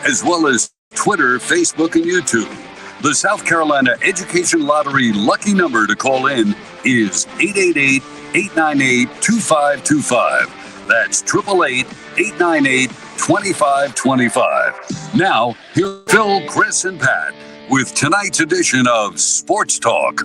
as well as Twitter, Facebook, and YouTube. The South Carolina Education Lottery lucky number to call in is 888-898-2525. That's 888-898-2525. Now, here's Phil, Chris, and Pat with tonight's edition of Sports Talk.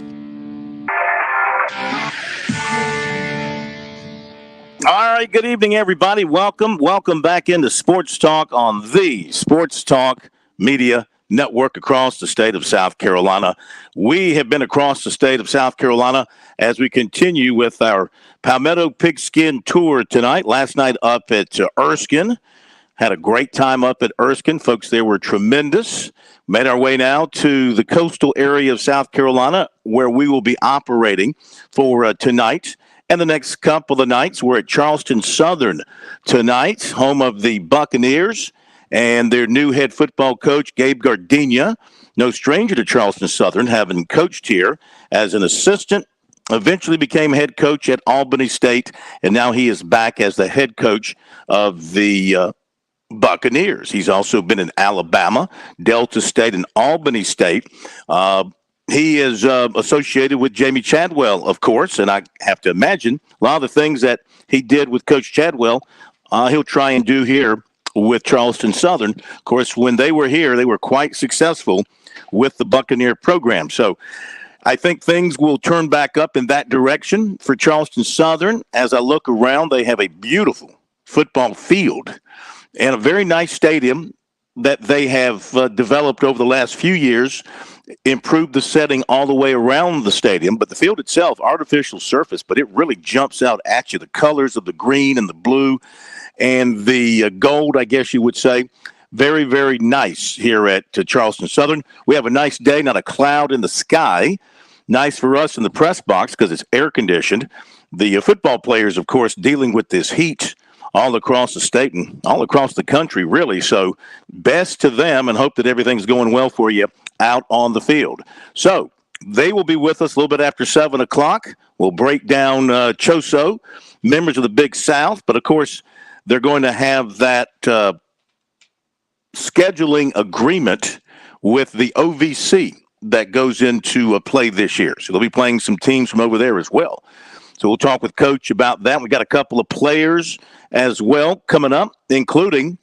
All right, good evening, everybody. Welcome back into Sports Talk on the Sports Talk Media Network across the state of South Carolina. We have been across the state of South Carolina as we continue with our Palmetto Pigskin Tour tonight. Last night up at Erskine. Had a great time up at Erskine. Folks there were tremendous. Made our way now to the coastal area of South Carolina where we will be operating for tonight. And the next couple of nights, we're at Charleston Southern tonight, home of the Buccaneers and their new head football coach, Gabe Gardenia. No stranger to Charleston Southern, having coached here as an assistant, eventually became head coach at Albany State, and now he is back as the head coach of the Buccaneers. He's also been in Alabama, Delta State, and Albany State. He is associated with Jamie Chadwell, of course, and I have to imagine a lot of the things that he did with Coach Chadwell, he'll try and do here with Charleston Southern. Of course, when they were here, they were quite successful with the Buccaneer program. So I think things will turn back up in that direction for Charleston Southern. As I look around, they have a beautiful football field and a very nice stadium that they have developed over the last few years, improved the setting all the way around the stadium. But the field itself, artificial surface, but it really jumps out at you. The colors of the green and the blue and the gold, I guess you would say. Very, very nice here at Charleston Southern. We have a nice day, not a cloud in the sky. Nice for us in the press box because it's air conditioned. The football players, of course, dealing with this heat all across the state and all across the country, really. So best to them and hope that everything's going well for you out on the field. So they will be with us a little bit after 7 o'clock. We'll break down Choso, members of the Big South. But, of course, they're going to have that scheduling agreement with the OVC that goes into play this year. So they'll be playing some teams from over there as well. So we'll talk with Coach about that. We got a couple of players as well coming up, including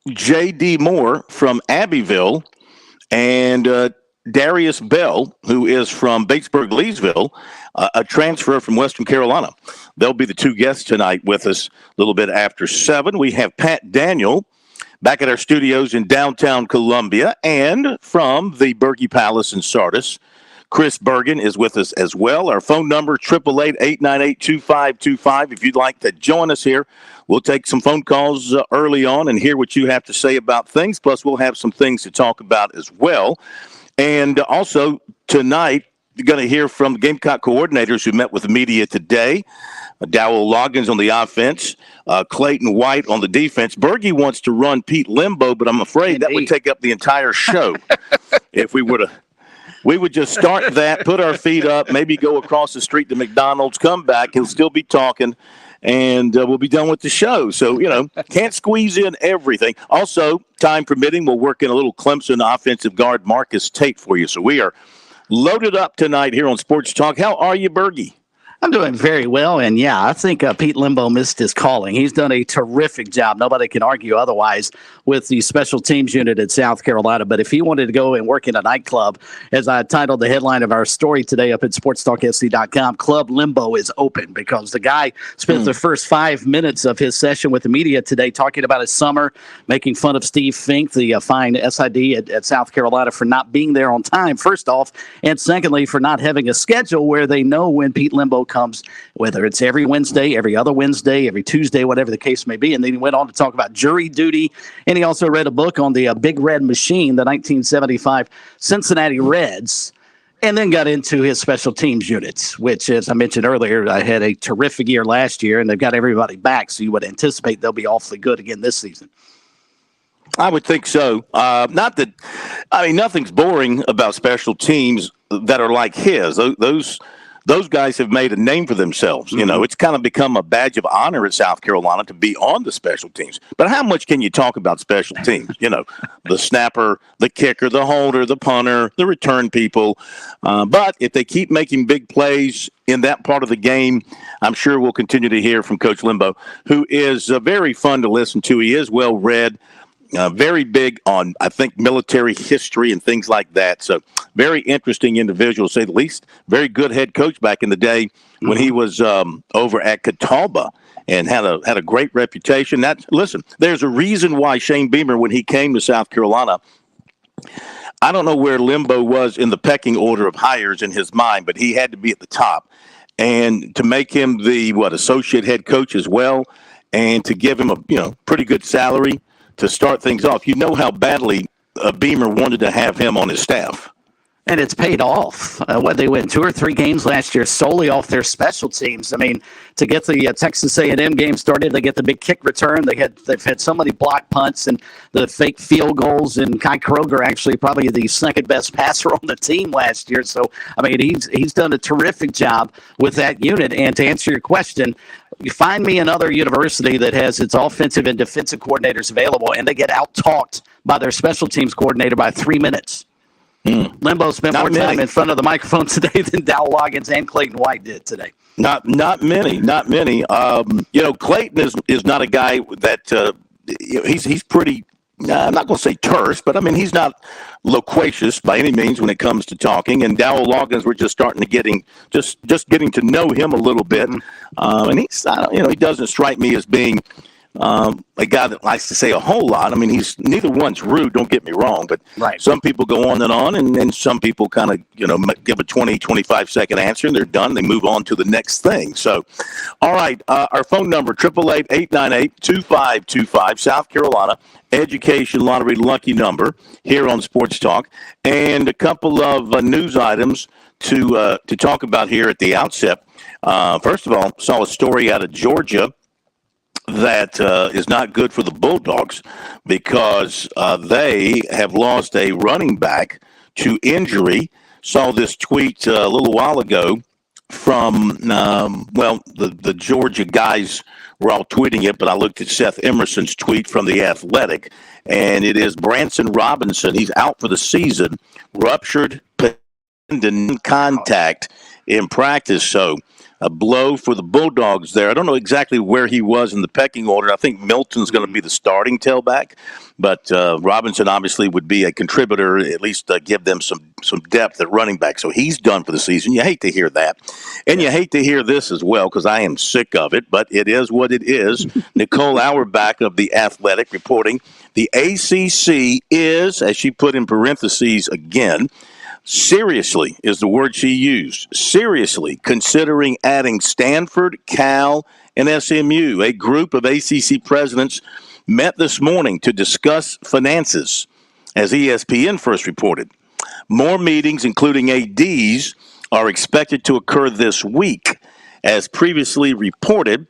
J.D. Moore from Abbeville and Darius Bell, who is from Batesburg-Leesville, a transfer from Western Carolina. They'll be the two guests tonight with us a little bit after 7. We have Pat Daniel back at our studios in downtown Columbia, and from the Berkey Palace in Sardis, Chris Bergen is with us as well. Our phone number, 888-898-2525. If you'd like to join us here, we'll take some phone calls early on and hear what you have to say about things. Plus, we'll have some things to talk about as well. And also, tonight, you're going to hear from the Gamecock coordinators who met with the media today. Dowell Loggins on the offense, Clayton White on the defense. Bergie wants to run Pete Limbo, but I'm afraid that would take up the entire show if we were to. We would just start that, put our feet up, maybe go across the street to McDonald's, come back, he'll still be talking, and we'll be done with the show. So, can't squeeze in everything. Also, time permitting, we'll work in a little Clemson offensive guard, Marcus Tate, for you. So we are loaded up tonight here on Sports Talk. How are you, Bergie? I'm doing very well, and yeah, I think Pete Limbo missed his calling. He's done a terrific job. Nobody can argue otherwise with the special teams unit at South Carolina. But if he wanted to go and work in a nightclub, as I titled the headline of our story today up at SportsTalkSC.com, Club Limbo is open, because the guy spent the first 5 minutes of his session with the media today talking about his summer, making fun of Steve Fink, the fine SID at South Carolina, for not being there on time, first off, and secondly, for not having a schedule where they know when Pete Limbo comes, whether it's every Wednesday, every other Wednesday, every Tuesday, whatever the case may be. And then he went on to talk about jury duty, and he also read a book on the Big Red Machine, the 1975 Cincinnati Reds, and then got into his special teams units, which, as I mentioned earlier, I had a terrific year last year, and they've got everybody back, so you would anticipate they'll be awfully good again this season. I would think so. Nothing's boring about special teams that are like his. Those those guys have made a name for themselves. You know, it's kind of become a badge of honor at South Carolina to be on the special teams. But how much can you talk about special teams? You know, the snapper, the kicker, the holder, the punter, the return people. But if they keep making big plays in that part of the game, I'm sure we'll continue to hear from Coach Limbo, who is very fun to listen to. He is well read. Very big on, I think, military history and things like that. So very interesting individual, to say the least. Very good head coach back in the day when he was over at Catawba and had a great reputation. Listen, there's a reason why Shane Beamer, when he came to South Carolina, I don't know where Limbo was in the pecking order of hires in his mind, but he had to be at the top. And to make him the, associate head coach as well, and to give him a, pretty good salary to start things off. You know how badly Beamer wanted to have him on his staff. And it's paid off. They win 2 or 3 games last year solely off their special teams. I mean, to get the Texas A&M game started, they get the big kick return. They've had so many block punts and the fake field goals. And Kai Kroger actually probably the second best passer on the team last year. So I mean, he's done a terrific job with that unit. And to answer your question, you find me another university that has its offensive and defensive coordinators available, and they get out-talked by their special teams coordinator by 3 minutes. Limbo spent more time in front of the microphone today than Dow Loggins and Clayton White did today. Not many. Clayton is not a guy that he's pretty. I'm not going to say terse, but I mean he's not loquacious by any means when it comes to talking. And Dow Loggins, we're just starting to getting to know him a little bit, and he doesn't strike me as being a guy that likes to say a whole lot. I mean, he's neither one's rude, don't get me wrong, but some people go on, and some people kind of, give a 20, 25-second answer, and they're done. They move on to the next thing. So, all right, our phone number, 888-898-2525, South Carolina Education Lottery lucky number here on Sports Talk, and a couple of news items to talk about here at the outset. First of all, saw a story out of Georgia that is not good for the Bulldogs because they have lost a running back to injury. Saw this tweet a little while ago from, the Georgia guys were all tweeting it, but I looked at Seth Emerson's tweet from The Athletic, and it is Branson Robinson. He's out for the season, ruptured tendon contact in practice. So a blow for the Bulldogs there. I don't know exactly where he was in the pecking order. I think Milton's going to be the starting tailback, but Robinson obviously would be a contributor, at least give them some depth at running back. So he's done for the season. You hate to hear that. And you hate to hear this as well because I am sick of it, but it is what it is. Nicole Auerbach of The Athletic reporting the ACC is, as she put in parentheses again, seriously is the word she used. Seriously considering adding Stanford, Cal, and SMU. A group of ACC presidents met this morning to discuss finances, as ESPN first reported. More meetings, including ADs, are expected to occur this week. As previously reported,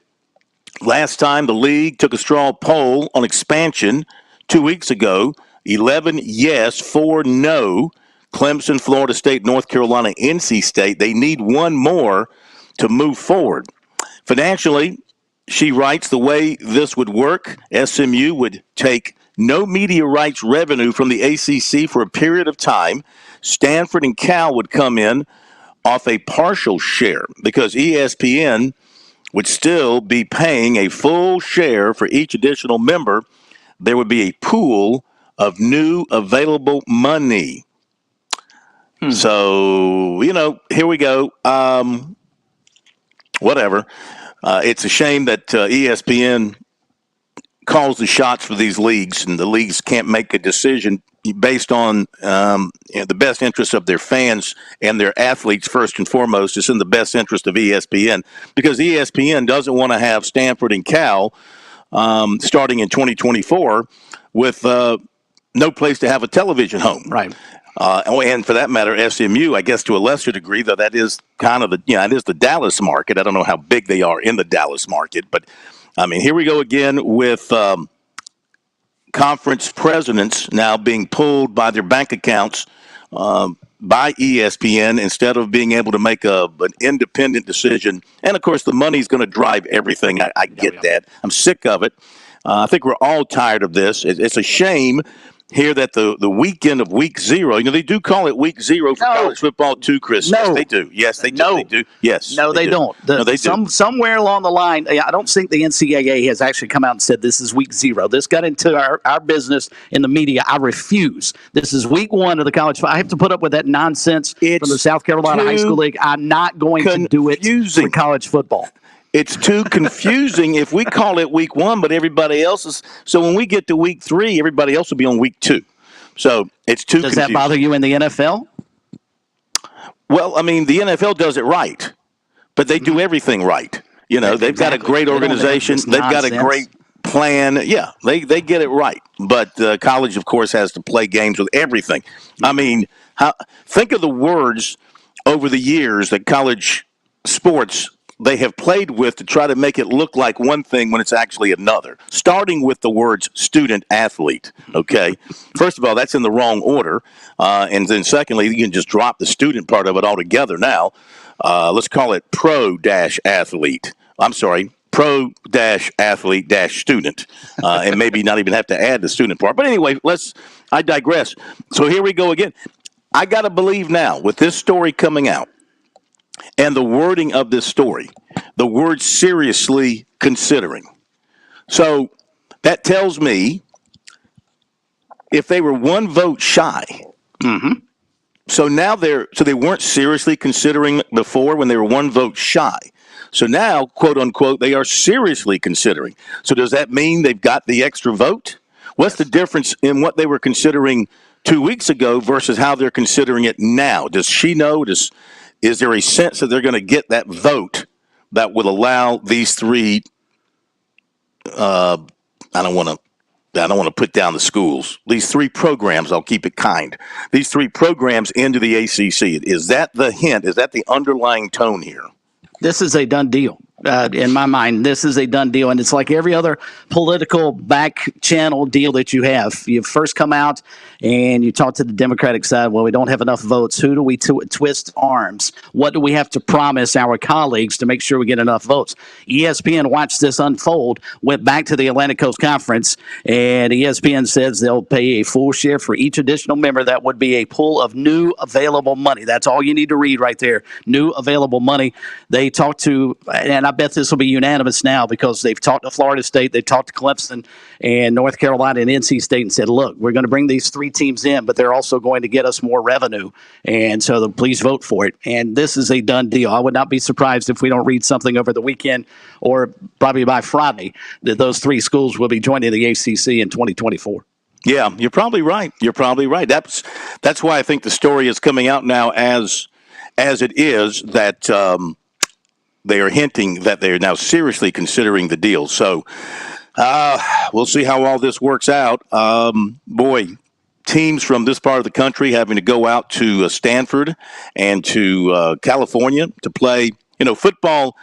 last time the league took a straw poll on expansion 2 weeks ago, 11 yes, 4 no. Clemson, Florida State, North Carolina, NC State. They need one more to move forward. Financially, she writes, the way this would work, SMU would take no media rights revenue from the ACC for a period of time. Stanford and Cal would come in off a partial share because ESPN would still be paying a full share for each additional member. There would be a pool of new available money. So, here we go. Whatever. It's a shame that ESPN calls the shots for these leagues, and the leagues can't make a decision based on the best interest of their fans and their athletes first and foremost. It's in the best interest of ESPN because ESPN doesn't want to have Stanford and Cal starting in 2024 with no place to have a television home. Right. And for that matter, SMU, I guess to a lesser degree, though that is kind of it is the Dallas market. I don't know how big they are in the Dallas market, but I mean, here we go again with conference presidents now being pulled by their bank accounts by ESPN instead of being able to make an independent decision. And, of course, the money's going to drive everything. I get that. I'm sick of it. I think we're all tired of this. It's a shame here that the weekend of week 0, they do call it week 0 for college football too, Chris. No. Yes, they do. Yes, they do. No. They do. Yes. No, they don't. No, they do. Somewhere along the line, I don't think the NCAA has actually come out and said this is week 0. This got into our business in the media. I refuse. This is week 1 of the college. I have to put up with that nonsense from the South Carolina High School League. I'm not going to do it for college football. It's too confusing if we call it week 1, but everybody else is. So when we get to week 3, everybody else will be on week 2. So it's too confusing. Does that bother you in the NFL? Well, I mean, the NFL does it right, but they do everything right. They've got a great organization. They've got a great plan. Yeah, they get it right. But college, of course, has to play games with everything. I mean, think of the words over the years that college sports they have played with to try to make it look like one thing when it's actually another, starting with the words student athlete. Okay. First of all, that's in the wrong order. And then secondly, you can just drop the student part of it altogether now. Let's call it pro-athlete. I'm sorry, pro-athlete-student. And maybe not even have to add the student part. But anyway, I digress. So here we go again. I got to believe now with this story coming out, and the wording of this story, the word seriously considering. So that tells me if they were one vote shy, so now they weren't seriously considering before when they were one vote shy. So now, quote unquote, they are seriously considering. So does that mean they've got the extra vote? What's the difference in what they were considering 2 weeks ago versus how they're considering it now? Does she know? Is there a sense that they're going to get that vote that will allow these three? I don't want to put down the schools. These 3 programs, I'll keep it kind. These 3 programs into the ACC. Is that the hint? Is that the underlying tone here? This is a done deal. In my mind, this is a done deal. And it's like every other political back channel deal that you have. You first come out and you talk to the Democratic side. Well, we don't have enough votes. Who do we twist arms? What do we have to promise our colleagues to make sure we get enough votes? ESPN watched this unfold, went back to the Atlantic Coast Conference, and ESPN says they'll pay a full share for each additional member. That would be a pool of new available money. That's all you need to read right there. New available money. They talked to, and I bet this will be unanimous now because they've talked to Florida State, they've talked to Clemson and North Carolina and NC State and said, look, we're going to bring these 3 teams in, but they're also going to get us more revenue. And so please vote for it. And this is a done deal. I would not be surprised if we don't read something over the weekend or probably by Friday that those 3 schools will be joining the ACC in 2024. Yeah, you're probably right. You're probably right. That's why I think the story is coming out now as it is that they are hinting that they are now seriously considering the deal. So we'll see how all this works out. Teams from this part of the country having to go out to Stanford and to California to play, football.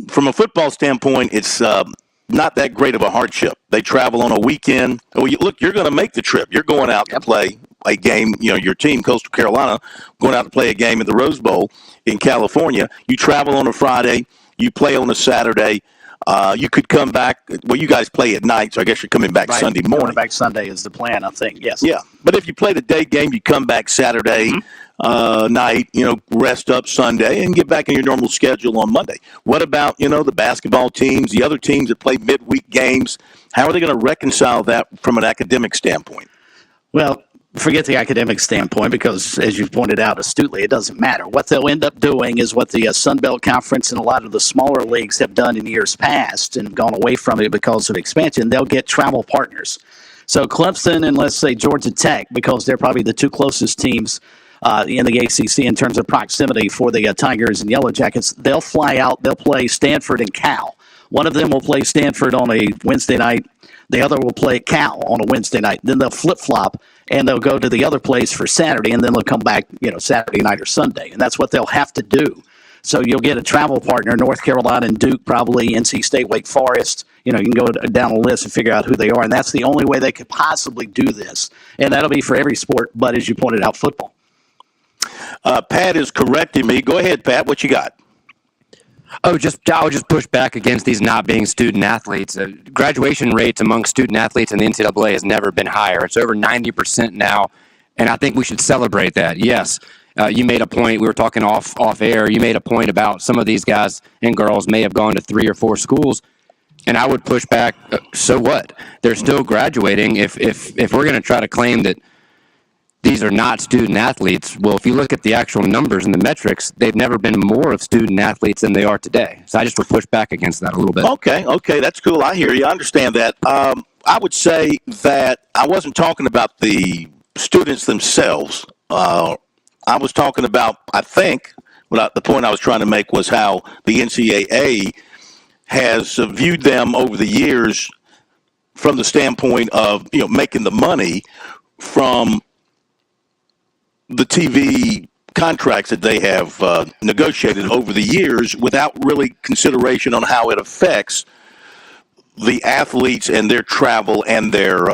From a football standpoint, it's not that great of a hardship. They travel on a weekend. You're going to make the trip. You're going out to play a game, your team, Coastal Carolina, going out to play a game at the Rose Bowl in California. You travel on a Friday, you play on a Saturday. You could come back. Well, you guys play at night, so I guess you're coming back Sunday morning. Coming back Sunday is the plan, I think. Yes. Yeah, but if you play the day game, you come back Saturday night. Rest up Sunday and get back in your normal schedule on Monday. What about the basketball teams, the other teams that play midweek games? How are they going to reconcile that from an academic standpoint? Well, forget the academic standpoint because, as you pointed out astutely, it doesn't matter. What they'll end up doing is what the Sun Belt Conference and a lot of the smaller leagues have done in years past and gone away from it because of expansion. They'll get travel partners. So Clemson and, let's say, Georgia Tech, because they're probably the 2 closest teams in the ACC in terms of proximity for the Tigers and Yellow Jackets, they'll fly out. They'll play Stanford and Cal. One of them will play Stanford on a Wednesday night. The other will play Cal on a Wednesday night. Then they'll flip-flop, and they'll go to the other place for Saturday, and then they'll come back, Saturday night or Sunday. And that's what they'll have to do. So you'll get a travel partner, North Carolina and Duke, probably NC State, Wake Forest. You can go down the list and figure out who they are. And that's the only way they could possibly do this. And that'll be for every sport, but as you pointed out, football. Pat is correcting me. Go ahead, Pat. What you got? I'll just push back against these not being student athletes. Graduation rates among student athletes in the NCAA has never been higher. It's over 90% now, and I think we should celebrate that. Yes, you made a point. We were talking off air. You made a point about some of these guys and girls may have gone to 3 or 4 schools, and I would push back. So what? They're still graduating. If we're going to try to claim that these are not student athletes, well, if you look at the actual numbers and the metrics, they've never been more of student athletes than they are today. So I just would push back against that a little bit. Okay, that's cool. I hear you. I understand that. I would say that I wasn't talking about the students themselves. I was talking about, I think, the point I was trying to make was how the NCAA has viewed them over the years from the standpoint of, making the money from the TV contracts that they have negotiated over the years without really consideration on how it affects the athletes and their travel and their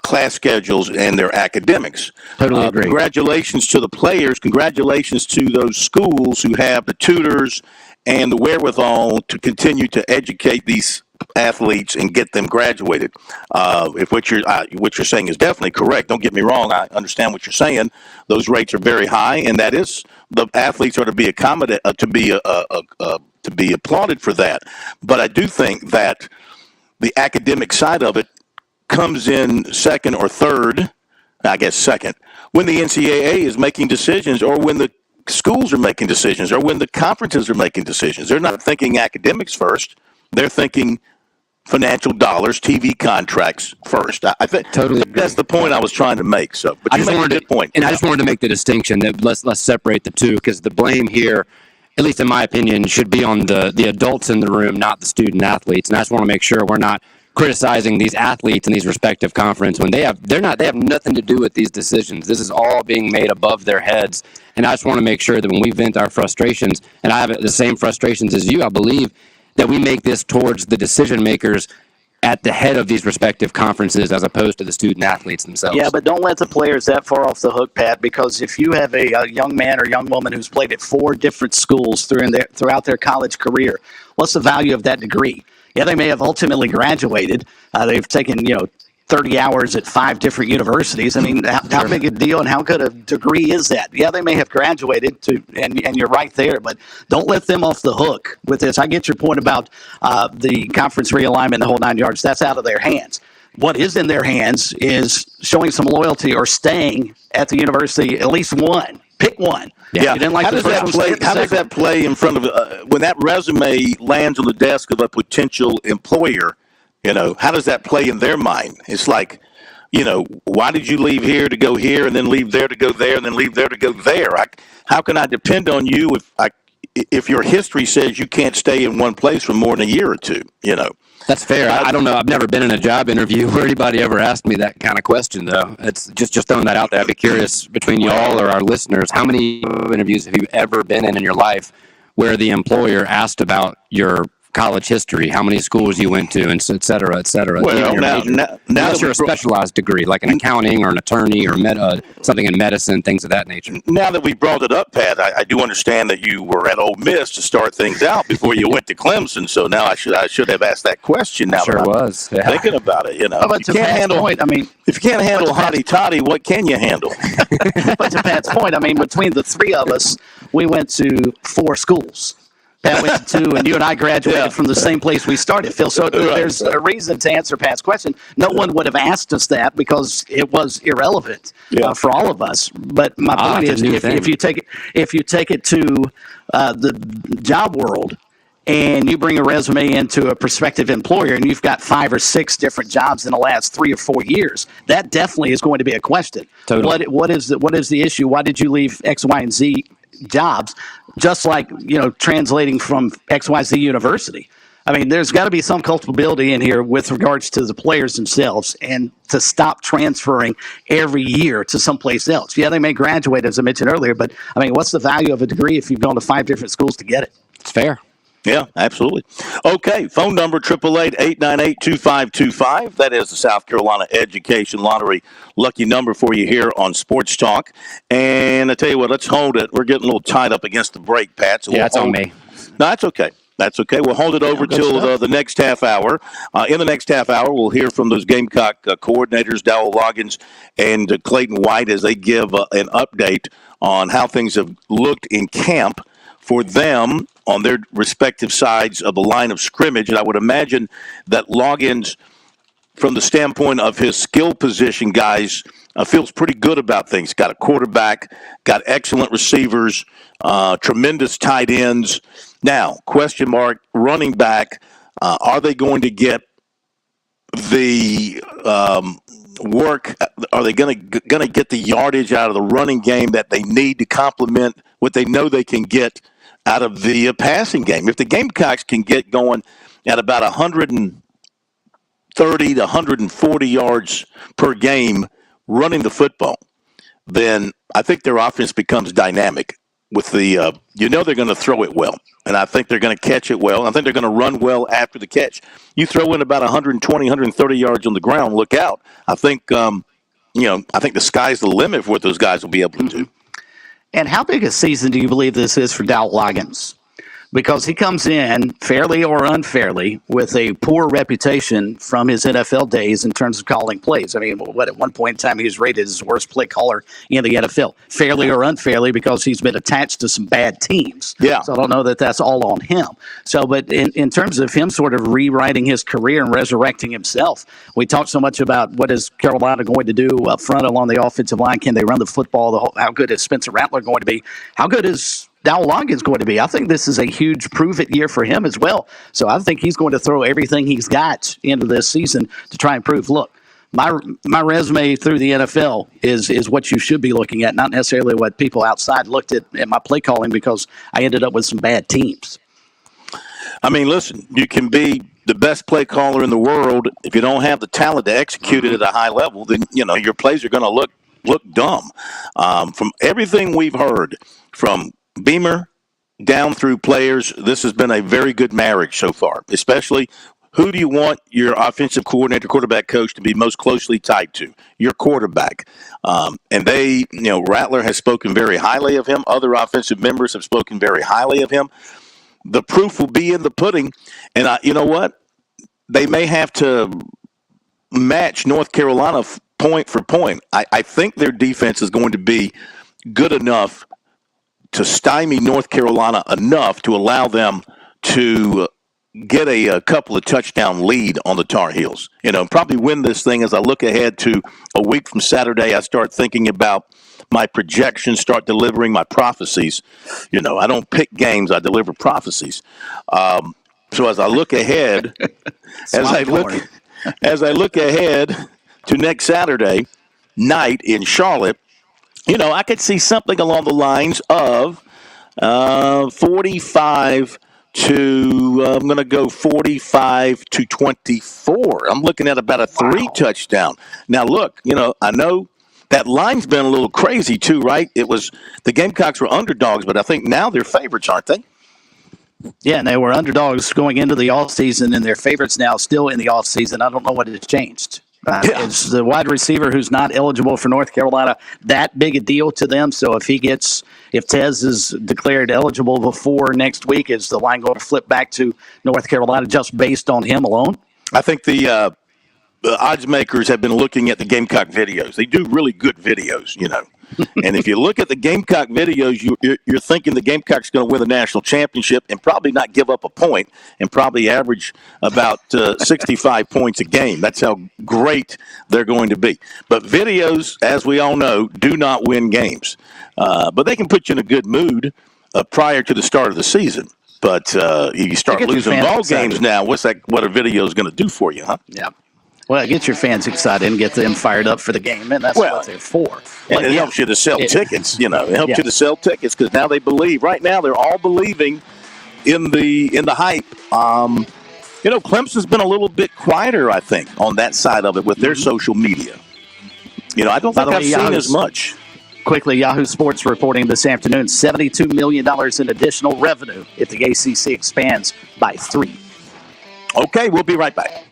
class schedules and their academics. Totally agree. Congratulations to the players. Congratulations to those schools who have the tutors and the wherewithal to continue to educate these athletes and get them graduated. If what you're saying is definitely correct, don't get me wrong. I understand what you're saying. Those rates are very high, and that is the athletes are to be accommodated, to be applauded for that. But I do think that the academic side of it comes in second or third. I guess second when the NCAA is making decisions, or when the schools are making decisions, or when the conferences are making decisions. They're not thinking academics first. They're thinking financial dollars, TV contracts first. I think totally that's the point I was trying to make. So, but you made a good point. And I just wanted to make the distinction that let's separate the two, because the blame here, at least in my opinion, should be on the adults in the room, not the student athletes. And I just want to make sure we're not criticizing these athletes in these respective conferences when they have nothing to do with these decisions. This is all being made above their heads. And I just want to make sure that when we vent our frustrations, and I have the same frustrations as you, I believe, that we make this towards the decision makers at the head of these respective conferences as opposed to the student athletes themselves. Yeah, but don't let the players that far off the hook, Pat, because if you have a young man or young woman who's played at 4 different schools throughout their college career, what's the value of that degree? Yeah, they may have ultimately graduated. They've taken, 30 hours at 5 different universities. I mean, how big a deal and how good a degree is that? Yeah, they may have graduated, and you're right there, but don't let them off the hook with this. I get your point about the conference realignment, the whole 9 yards. That's out of their hands. What is in their hands is showing some loyalty or staying at the university, at least one. Pick one. Yeah. You didn't like how does that play in front of when that resume lands on the desk of a potential employer? How does that play in their mind? It's like, why did you leave here to go here, and then leave there to go there, and then leave there to go there? How can I depend on you if your history says you can't stay in one place for more than a year or two? That's fair. I don't know. I've never been in a job interview where anybody ever asked me that kind of question, though. It's just throwing that out there. I'd be curious between y'all or our listeners, how many interviews have you ever been in your life where the employer asked about your college history, how many schools you went to, and et cetera, et cetera. Well, now you're a specialized degree, like an accounting or an attorney or something in medicine, things of that nature. Now that we brought it up, Pat, I do understand that you were at Ole Miss to start things out before you went to Clemson. So now I should have asked that question. Now sure was. Yeah. Thinking about it, But to Pat's point, if you can't handle hotty toddy, what can you handle? But to Pat's point, between the 3 of us, we went to 4 schools. Pat went to 2, and you and I graduated from the same place we started, Phil. So there's a reason to answer Pat's question. No one would have asked us that because it was irrelevant for all of us. But my point is, if you take it to the job world, and you bring a resume into a prospective employer, and you've got 5 or 6 different jobs in the last 3 or 4 years, that definitely is going to be a question. Totally. What is the issue? Why did you leave X, Y, and Z jobs? Just like, translating from XYZ University. There's got to be some culpability in here with regards to the players themselves, and to stop transferring every year to someplace else. Yeah, they may graduate, as I mentioned earlier, but what's the value of a degree if you've gone to 5 different schools to get it? It's fair. Yeah, absolutely. Okay, phone number 888-898-2525. That is the South Carolina Education Lottery lucky number for you here on Sports Talk. And I tell you what, let's hold it. We're getting a little tied up against the break, Pat. So Yeah, that's on me. No, that's okay. That's okay. We'll hold it over till the next half hour. In the next half hour, we'll hear from those Gamecock coordinators, Dowell Loggins and Clayton White, as they give an update on how things have looked in camp for them on their respective sides of the line of scrimmage. And I would imagine that Loggins, from the standpoint of his skill position guys, feels pretty good about things. Got a quarterback, got excellent receivers, tremendous tight ends. Now, question mark, running back, are they going to get the work? Are they going to get the yardage out of the running game that they need to complement what they know they can get out of the passing game? If the Gamecocks can get going at about 130 to 140 yards per game running the football, then I think their offense becomes dynamic. With the, they're going to throw it well, and I think they're going to catch it well. I think they're going to run well after the catch. You throw in about 120, 130 yards on the ground, look out. I think, I think the sky's the limit for what those guys will be able to do. And how big a season do you believe this is for Dowell Loggins? Because he comes in, fairly or unfairly, with a poor reputation from his NFL days in terms of calling plays. I mean, at one point in time, he was rated as the worst play caller in the NFL. Fairly or unfairly, because he's been attached to some bad teams. Yeah. So I don't know that that's all on him. So, but in terms of him sort of rewriting his career and resurrecting himself, we talked so much about what is Carolina going to do up front along the offensive line. Can they run the football? How good is Spencer Rattler going to be? How good is Dowell Loggins going to be? I think this is a huge prove-it year for him as well. So I think he's going to throw everything he's got into this season to try and prove, look, my resume through the NFL is what you should be looking at, not necessarily what people outside looked at in my play calling, because I ended up with some bad teams. I mean, listen, you can be the best play caller in the world. If you don't have the talent to execute it at a high level, then, your plays are going to look dumb. From everything we've heard from Beamer down through players, this has been a very good marriage so far, especially who do you want your offensive coordinator, quarterback coach to be most closely tied to? Your quarterback. And they, Rattler has spoken very highly of him. Other offensive members have spoken very highly of him. The proof will be in the pudding. And you know what? They may have to match North Carolina point for point. I think their defense is going to be good enough to stymie North Carolina enough to allow them to get a couple of touchdown lead on the Tar Heels. Probably win this thing. As I look ahead to a week from Saturday, I start thinking about my projections, start delivering my prophecies. I don't pick games, I deliver prophecies. So as I look ahead, as I look ahead to next Saturday night in Charlotte, I could see something along the lines of 45 to, I'm going to go 45 to 24. I'm looking at about a 3 touchdown. Now, look, I know that line's been a little crazy too, right? The Gamecocks were underdogs, but I think now they're favorites, aren't they? Yeah, and they were underdogs going into the offseason, and they're favorites now still in the offseason. I don't know what has changed. It's the wide receiver who's not eligible for North Carolina that big a deal to them. So if Tez is declared eligible before next week, is the line going to flip back to North Carolina just based on him alone? I think the odds makers have been looking at the Gamecock videos. They do really good videos, And if you look at the Gamecock videos, you're thinking the Gamecock's going to win the national championship and probably not give up a point and probably average about 65 points a game. That's how great they're going to be. But videos, as we all know, do not win games. But they can put you in a good mood prior to the start of the season. But if you start losing ball games now, what a video is going to do for you, huh? Yeah. Well, get your fans excited and get them fired up for the game, and that's what they're for. And it helps you to sell tickets. It helps you to sell tickets because now they believe. Right now, they're all believing in the hype. Clemson's been a little bit quieter, I think, on that side of it with their social media. I don't think I've seen as much. Quickly, Yahoo Sports reporting this afternoon, $72 million in additional revenue if the ACC expands by 3. Okay, we'll be right back.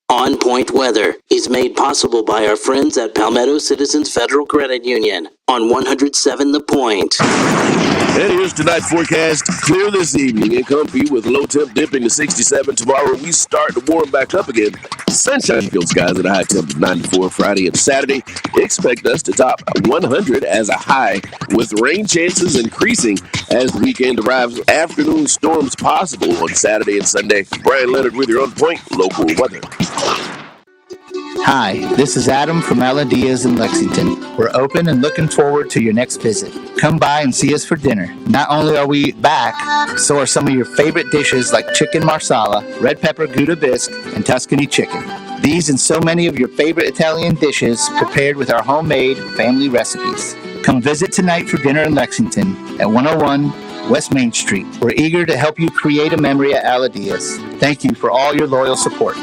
On Point Weather is made possible by our friends at Palmetto Citizens Federal Credit Union on 107 The Point. And here's tonight's forecast. Clear this evening and comfy with low temp dipping to 67. Tomorrow we start to warm back up again. Sunshine-filled skies at a high temp of 94 Friday and Saturday. Expect us to top 100 as a high, with rain chances increasing as the weekend arrives. Afternoon storms possible on Saturday and Sunday. Brian Leonard with your On Point local weather. Hi, this is Adam from Aladia's in Lexington. We're open and looking forward to your next visit. Come by and see us for dinner. Not only are we back, so are some of your favorite dishes like chicken marsala, red pepper gouda bisque, and Tuscany chicken. These and so many of your favorite Italian dishes prepared with our homemade family recipes. Come visit tonight for dinner in Lexington at 101 West Main Street. We're eager to help you create a memory at Aladia's. Thank you for all your loyal support.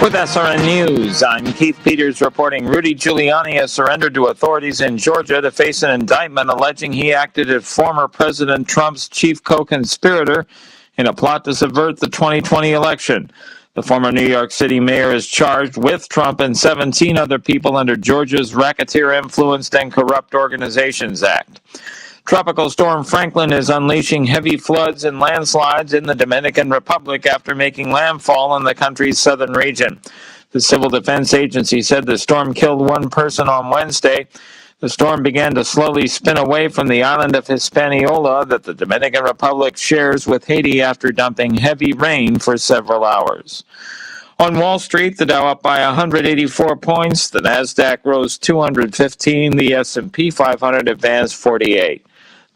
With SRN News, I'm Keith Peters reporting Rudy Giuliani has surrendered to authorities in Georgia to face an indictment alleging he acted as former President Trump's chief co-conspirator in a plot to subvert the 2020 election. The former New York City mayor is charged with Trump and 17 other people under Georgia's Racketeer Influenced and Corrupt Organizations Act. Tropical storm Franklin is unleashing heavy floods and landslides in the Dominican Republic after making landfall in the country's southern region. The Civil Defense Agency said the storm killed one person on Wednesday. The storm began to slowly spin away from the island of Hispaniola that the Dominican Republic shares with Haiti after dumping heavy rain for several hours. On Wall Street, the Dow up by 184 points, the Nasdaq rose 215, the S&P 500 advanced 48.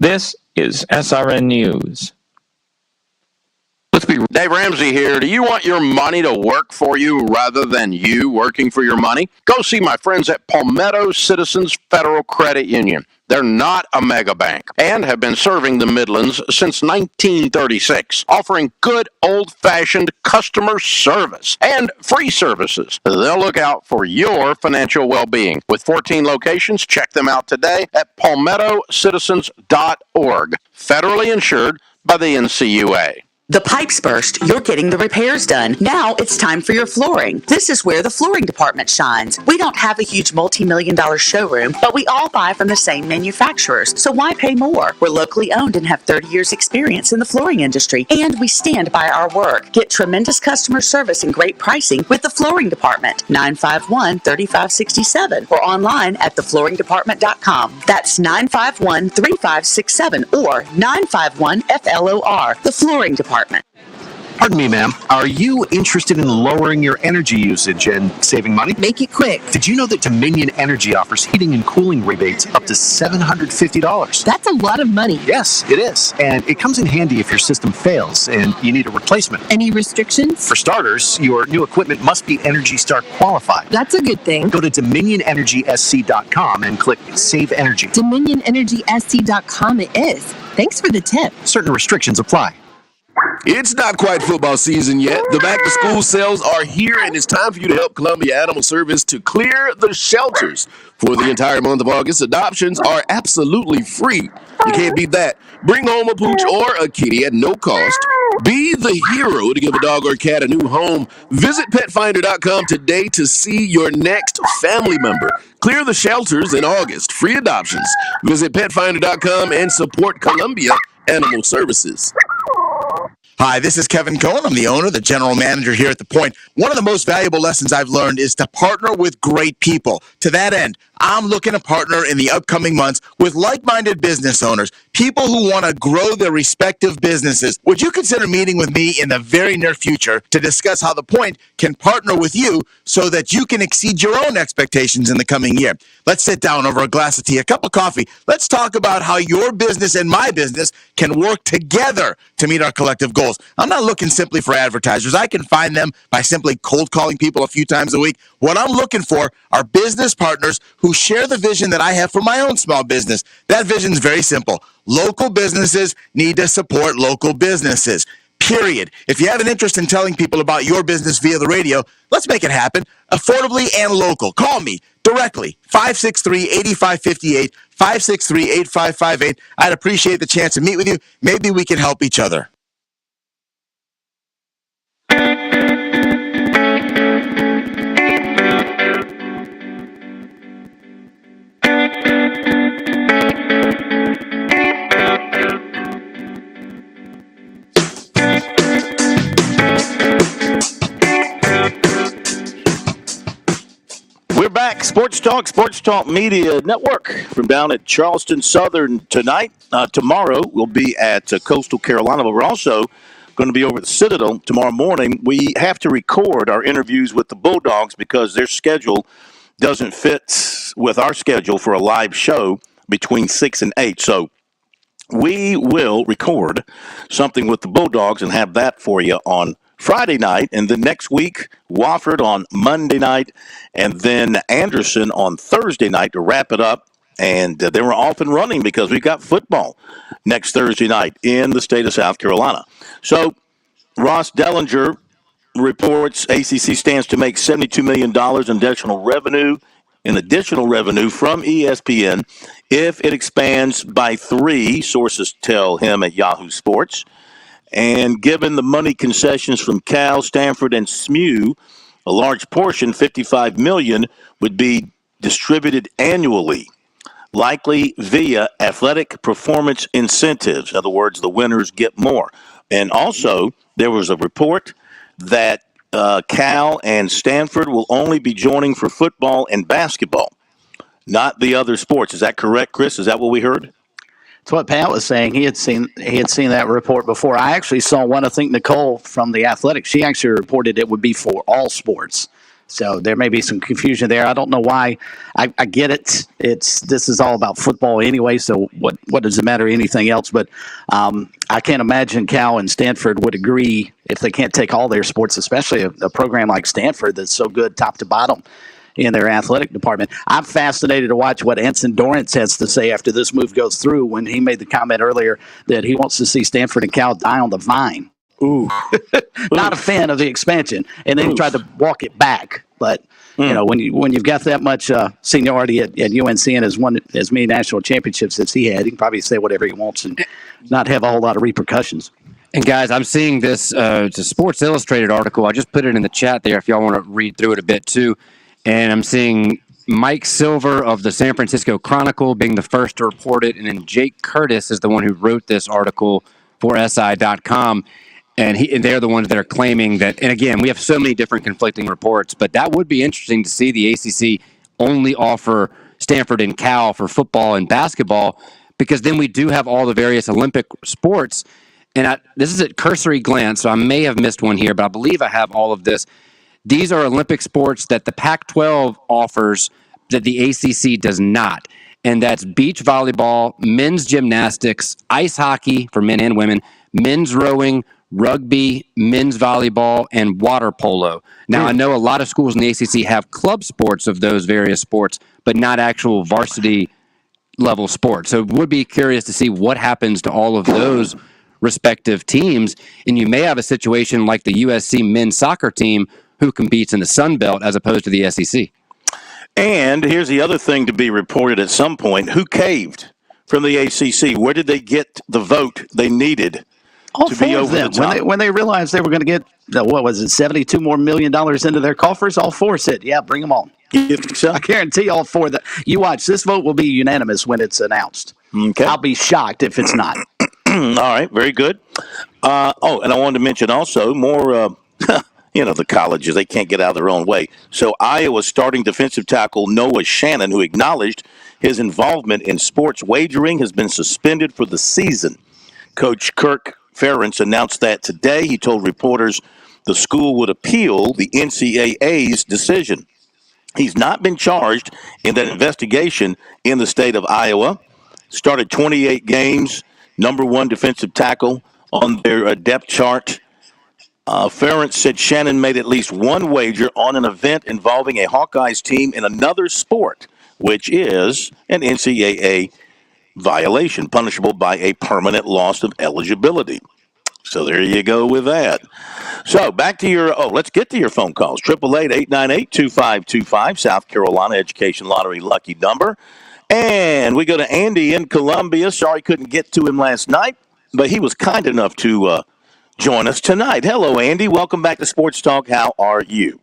This is SRN News. Let's be Dave Ramsey here. Do you want your money to work for you rather than you working for your money? Go see my friends at Palmetto Citizens Federal Credit Union. They're not a mega bank and have been serving the Midlands since 1936, offering good old-fashioned customer service and free services. They'll look out for your financial well-being. With 14 locations, check them out today at palmettocitizens.org. Federally insured by the NCUA. The pipes burst, you're getting the repairs done. Now it's time for your flooring. This is where the flooring department shines. We don't have a huge multi-million-dollar showroom, but we all buy from the same manufacturers, so why pay more? We're locally owned and have 30 years experience in the flooring industry, and we stand by our work. Get tremendous customer service and great pricing with the flooring department, 951-3567, or online at theflooringdepartment.com. That's 951-3567 or 951-FLOR, the flooring department. Pardon me, ma'am. Are you interested in lowering your energy usage and saving money? Make it quick. Did you know that Dominion Energy offers heating and cooling rebates up to $750? That's a lot of money. Yes, it is. And it comes in handy if your system fails and you need a replacement. Any restrictions? For starters, your new equipment must be Energy Star qualified. That's a good thing. Go to DominionEnergySC.com and click Save Energy. DominionEnergySC.com it is. Thanks for the tip. Certain restrictions apply. It's not quite football season yet. The back-to-school sales are here, and it's time for you to help Columbia Animal Service to clear the shelters. For the entire month of August, adoptions are absolutely free. You can't beat that. Bring home a pooch or a kitty at no cost. Be the hero to give a dog or cat a new home. Visit PetFinder.com today to see your next family member. Clear the shelters in August. Free adoptions. Visit PetFinder.com and support Columbia Animal Services. Hi, this is Kevin Cohen. I'm the owner, the general manager here at The Point. One of the most valuable lessons I've learned is to partner with great people. To that end, I'm looking to partner in the upcoming months with like-minded business owners, people who want to grow their respective businesses. Would you consider meeting with me in the very near future to discuss how The Point can partner with you so that you can exceed your own expectations in the coming year? Let's sit down over a glass of tea, a cup of coffee. Let's talk about how your business and my business can work together to meet our collective goals. I'm not looking simply for advertisers. I can find them by simply cold calling people a few times a week. What I'm looking for are business partners who share the vision that I have for my own small business. That vision is very simple. Local businesses need to support local businesses. period. If you have an interest in telling people about your business via the radio, let's make it happen affordably and local. Call me directly, 563-8558, 563-8558. I'd appreciate the chance to meet with you. Maybe we can help each other. We're back. Sports Talk Media Network from down at Charleston Southern tonight. Tomorrow we'll be at Coastal Carolina, but we're also going to be over at the Citadel tomorrow morning. We have to record our interviews with the Bulldogs because their schedule doesn't fit with our schedule for a live show between 6 and 8. So we will record something with the Bulldogs and have that for you on Friday night, and then next week, Wofford on Monday night, and then Anderson on Thursday night to wrap it up. And they were off and running because we've got football next Thursday night in the state of South Carolina. So Ross Dellinger reports ACC stands to make $72 million in additional revenue from ESPN if it expands by 3, sources tell him at Yahoo Sports. And given the money concessions from Cal, Stanford, and SMU, a large portion, $55 million, would be distributed annually, likely via athletic performance incentives. In other words, the winners get more. And also, there was a report that Cal and Stanford will only be joining for football and basketball, not the other sports. Is that correct, Chris? Is that what we heard? It's what Pat was saying. He had seen that report before. I actually saw one. I think Nicole from the Athletics. She actually reported it would be for all sports. So there may be some confusion there. I don't know why. I get it. This is all about football anyway. So what does it matter anything else? But I can't imagine Cal and Stanford would agree if they can't take all their sports, especially a program like Stanford that's so good top to bottom in their athletic department. I'm fascinated to watch what Anson Dorrance has to say after this move goes through, when he made the comment earlier that he wants to see Stanford and Cal die on the vine. Ooh. Not a fan of the expansion. And then he tried to walk it back. But, you know, when you've got that much seniority at UNC and has won as many national championships as he had, he can probably say whatever he wants and not have a whole lot of repercussions. And guys, I'm seeing this, it's a Sports Illustrated article. I just put it in the chat there if y'all want to read through it a bit too. And I'm seeing Mike Silver of the San Francisco Chronicle being the first to report it. And then Jake Curtis is the one who wrote this article for SI.com. And they're the ones that are claiming that. And again, we have so many different conflicting reports, but that would be interesting to see the ACC only offer Stanford and Cal for football and basketball, because then we do have all the various Olympic sports. And this is at cursory glance, so I may have missed one here, but I believe I have all of this. These are Olympic sports that the Pac-12 offers that the ACC does not. And that's beach volleyball, men's gymnastics, ice hockey for men and women, men's rowing, rugby, men's volleyball, and water polo. Now, I know a lot of schools in the ACC have club sports of those various sports, but not actual varsity level sports. So would be curious to see what happens to all of those respective teams. And you may have a situation like the USC men's soccer team who competes in the Sun Belt as opposed to the SEC. And here's the other thing to be reported at some point. Who caved from the ACC? Where did they get the vote they needed to be over the top? When they realized they were going to get, $72 more million into their coffers, all four said, yeah, bring them on. You think so? I guarantee all four that you watch. This vote will be unanimous when it's announced. Okay. I'll be shocked if it's not. All right, very good. And I wanted to mention also more, the colleges, they can't get out of their own way. So Iowa's starting defensive tackle Noah Shannon, who acknowledged his involvement in sports wagering, has been suspended for the season. Coach Kirk Ferentz announced that today. He told reporters the school would appeal the NCAA's decision. He's not been charged in that investigation in the state of Iowa. Started 28 games, number one defensive tackle on their depth chart. Ferentz said Shannon made at least one wager on an event involving a Hawkeyes team in another sport, which is an NCAA violation, punishable by a permanent loss of eligibility. So there you go with that. So back to your, let's get to your phone calls. 888-898-2525, South Carolina Education Lottery lucky number. And we go to Andy in Columbia. Sorry couldn't get to him last night, but he was kind enough to join us tonight. Hello, Andy. Welcome back to Sports Talk. How are you?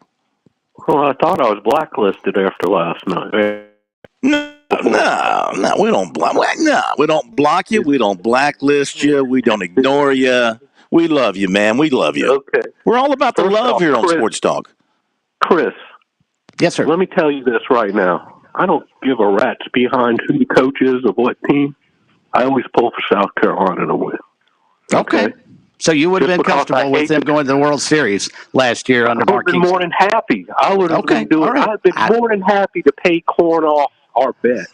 Well, I thought I was blacklisted after last night. No, we don't block. No, we don't block you. We don't blacklist you. We don't ignore you. We love you, man. We love you. Okay. We're all about the love here on Sports Talk. Chris. Yes, sir. Let me tell you this right now. I don't give a rat's behind who the coach is of what team. I always pull for South Carolina to win. Okay. So you would have been comfortable with them going to the World Series last year under Mark Kingston. I would have been more than happy. I would have been doing. Right. I've been more than happy to pay corn off our bet.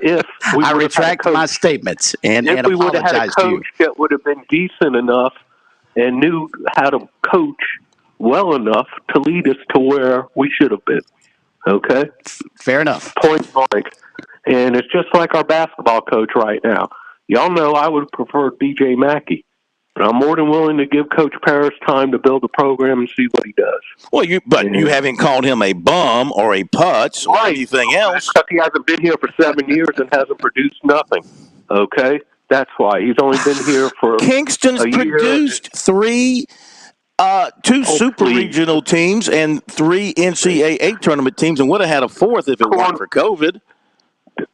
If we I retract my statements and if we would have had a coach that would have been decent enough and knew how to coach well enough to lead us to where we should have been. Okay? Fair enough. Point blank. And it's just like our basketball coach right now. Y'all know I would prefer B.J. Mackey. But I'm more than willing to give Coach Paris time to build a program and see what he does. Well, you haven't called him a bum or a putz or anything else. Except he hasn't been here for 7 years and hasn't produced nothing. Okay? That's why. He's only been here for Kingston's produced two super regional teams and 3 NCAA tournament teams and would have had a fourth if it weren't for COVID.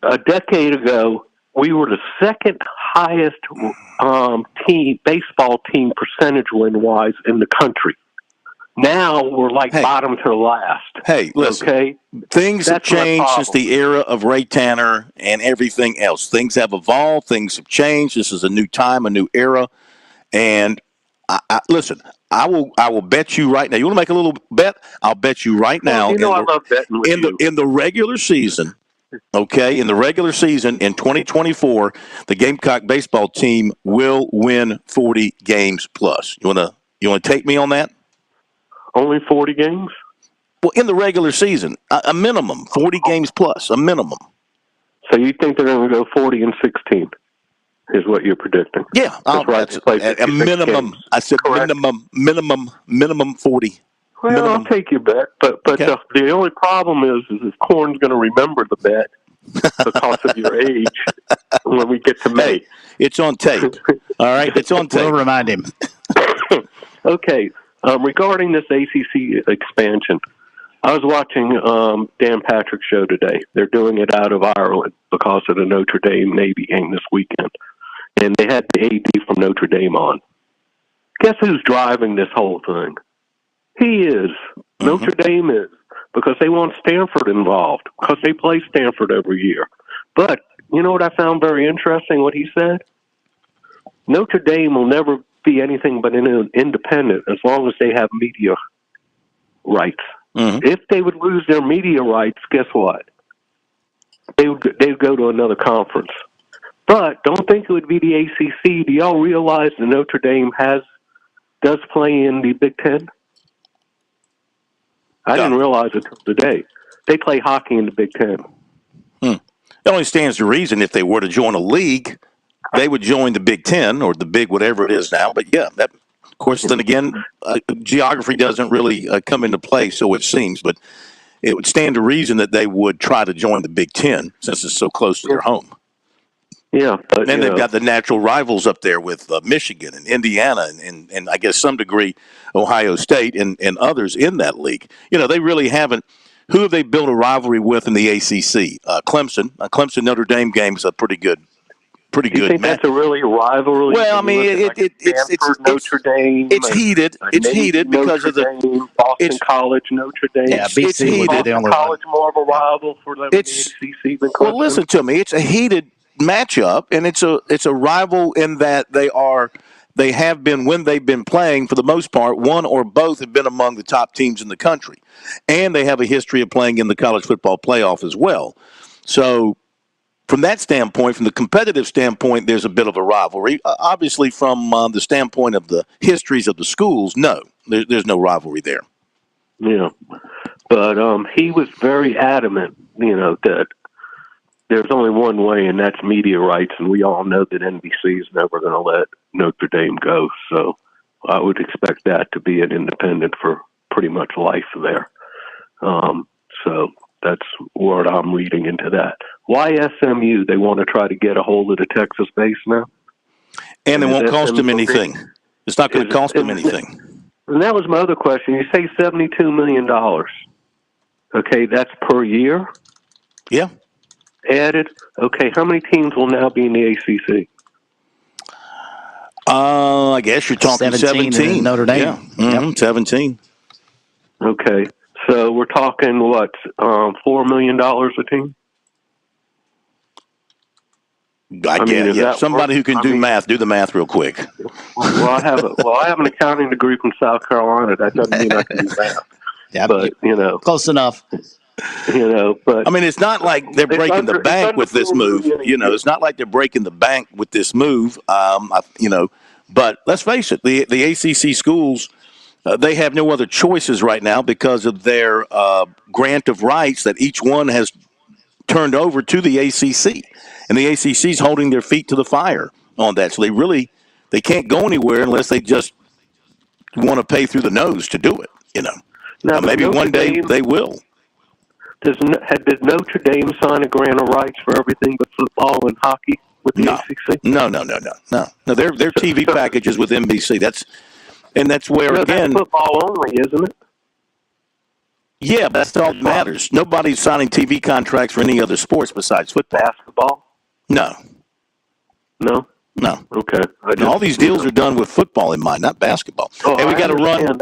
A decade ago, we were the second highest baseball team percentage win-wise in the country. Now we're bottom to last. Hey, listen. Okay? Things have changed since the era of Ray Tanner and everything else. Things have evolved. Things have changed. This is a new time, a new era. And listen, I will bet you right now. You want to make a little bet? I'll bet you right now. I love betting with you. In the regular season. Okay, in the regular season in 2024, the Gamecock baseball team will win 40 games plus. You want to take me on that? Only 40 games? Well, in the regular season, a minimum 40 games plus, a minimum. So you think they're going to go 40-16? Is what you're predicting? Yeah, that's a minimum. Games. I said Correct. minimum 40. Well, minimum. I'll take your bet, but Okay. The only problem is if Corn's going to remember the bet because of your age when we get to May. Hey, it's on tape. All right, it's on tape. We'll remind him. Okay, regarding this ACC expansion, I was watching Dan Patrick's show today. They're doing it out of Ireland because of the Notre Dame Navy game this weekend, and they had the AD from Notre Dame on. Guess who's driving this whole thing? He is. Mm-hmm. Notre Dame is. Because they want Stanford involved. Because they play Stanford every year. But, you know what I found very interesting, what he said? Notre Dame will never be anything but an independent as long as they have media rights. Mm-hmm. If they would lose their media rights, guess what? They would go to another conference. But don't think it would be the ACC. Do y'all realize that Notre Dame does play in the Big Ten? I didn't realize it until today. They play hockey in the Big Ten. It only stands to reason if they were to join a league, they would join the Big Ten or the Big whatever it is now. But, yeah, that, of course, then again, geography doesn't really come into play, so it seems. But it would stand to reason that they would try to join the Big Ten since it's so close to their home. Yeah. But then they've got the natural rivals up there with Michigan and Indiana and I guess some degree Ohio State and others in that league. You know, they really haven't. Who have they built a rivalry with in the ACC? Clemson. Clemson Notre Dame game is a pretty good Do you think match. That's a really rivalry? Well, I mean, it's Notre Dame. It's heated. It's heated because of the Boston College, Notre Dame. Yeah, BC it's heated. Boston College more of a rival for them in the ACC than Clemson. Well, listen to me. It's a heated matchup, and it's a rival in that they have been, when they've been playing, for the most part, one or both have been among the top teams in the country, and they have a history of playing in the college football playoff as well. So from that standpoint, from the competitive standpoint, there's a bit of a rivalry. Obviously, from the standpoint of the histories of the schools, no, there's no rivalry there. Yeah, but he was very adamant, that there's only one way, and that's media rights, and we all know that NBC is never going to let Notre Dame go. So I would expect that to be an independent for pretty much life there. So that's what I'm reading into that. Why SMU? They want to try to get a hold of the Texas base now? And it won't cost them anything. It's not going to cost them anything. And that was my other question. You say $72 million. Okay, that's per year? Yeah. Added? Okay, how many teams will now be in the ACC? I guess you're talking 17. Notre Dame. Yeah, 17. Okay, so we're talking, what, $4 million a team? I guess, yeah. Somebody who can do math, do the math real quick. Well, I have an accounting degree from South Carolina. That doesn't mean I can do math. Yeah, but, close enough. But I mean, it's not like they're breaking the bank with this move. It's not like they're breaking the bank with this move. But let's face it, the ACC schools, they have no other choices right now because of their grant of rights that each one has turned over to the ACC. And the ACC is holding their feet to the fire on that. So they can't go anywhere unless they just want to pay through the nose to do it, Now, maybe one day they will. Did Notre Dame sign a grant of rights for everything but football and hockey with the ACC? No. Their TV package is with NBC. That's where, again. That's football only, isn't it? Yeah, but that's all that matters. Nobody's signing TV contracts for any other sports besides football. Basketball? No. Okay. All these deals are done with football in mind, not basketball. Hey, we got to run.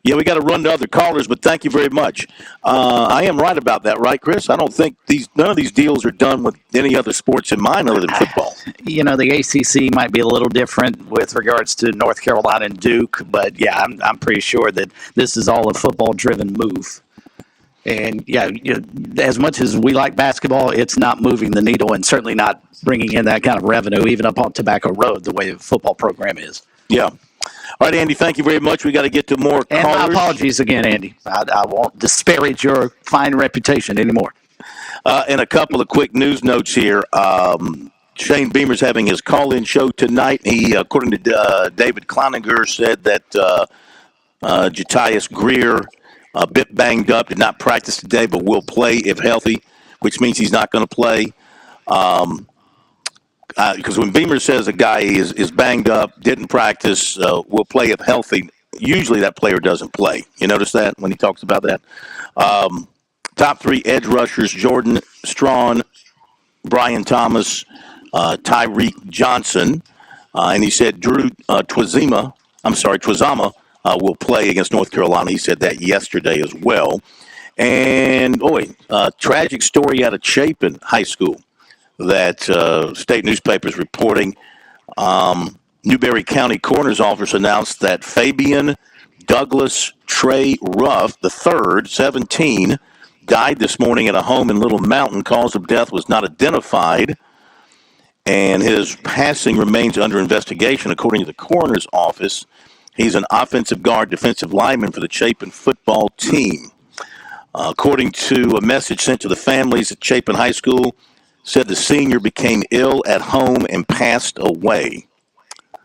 Yeah, we got to run to other callers, but thank you very much. I am right about that, right, Chris? I don't think none of these deals are done with any other sports in mind other than football. The ACC might be a little different with regards to North Carolina and Duke, but yeah, I'm pretty sure that this is all a football-driven move. And yeah, as much as we like basketball, it's not moving the needle and certainly not bringing in that kind of revenue, even up on Tobacco Road, the way the football program is. Yeah. All right, Andy, thank you very much. We got to get to more and callers. My apologies again, Andy. I won't disparage your fine reputation anymore. And a couple of quick news notes here. Shane Beamer's having his call-in show tonight. He, according to David Cloninger, said that Jatius Greer, a bit banged up, did not practice today, but will play if healthy, which means he's not going to play. Because when Beamer says a guy is banged up, didn't practice, will play if healthy, usually that player doesn't play. You notice that when he talks about that? Top three edge rushers, Jordan Strawn, Brian Thomas, Tyreek Johnson. And he said Drew Twizama will play against North Carolina. He said that yesterday as well. And, tragic story out of Chapin High School that state newspapers reporting. Newberry County Coroner's Office announced that Fabian Douglas Trey Ruff III, 17, died this morning at a home in Little Mountain. Cause of death was not identified, and his passing remains under investigation, according to the coroner's office. He's an offensive guard, defensive lineman for the Chapin football team. According to a message sent to the families at Chapin High School, said the senior became ill at home and passed away.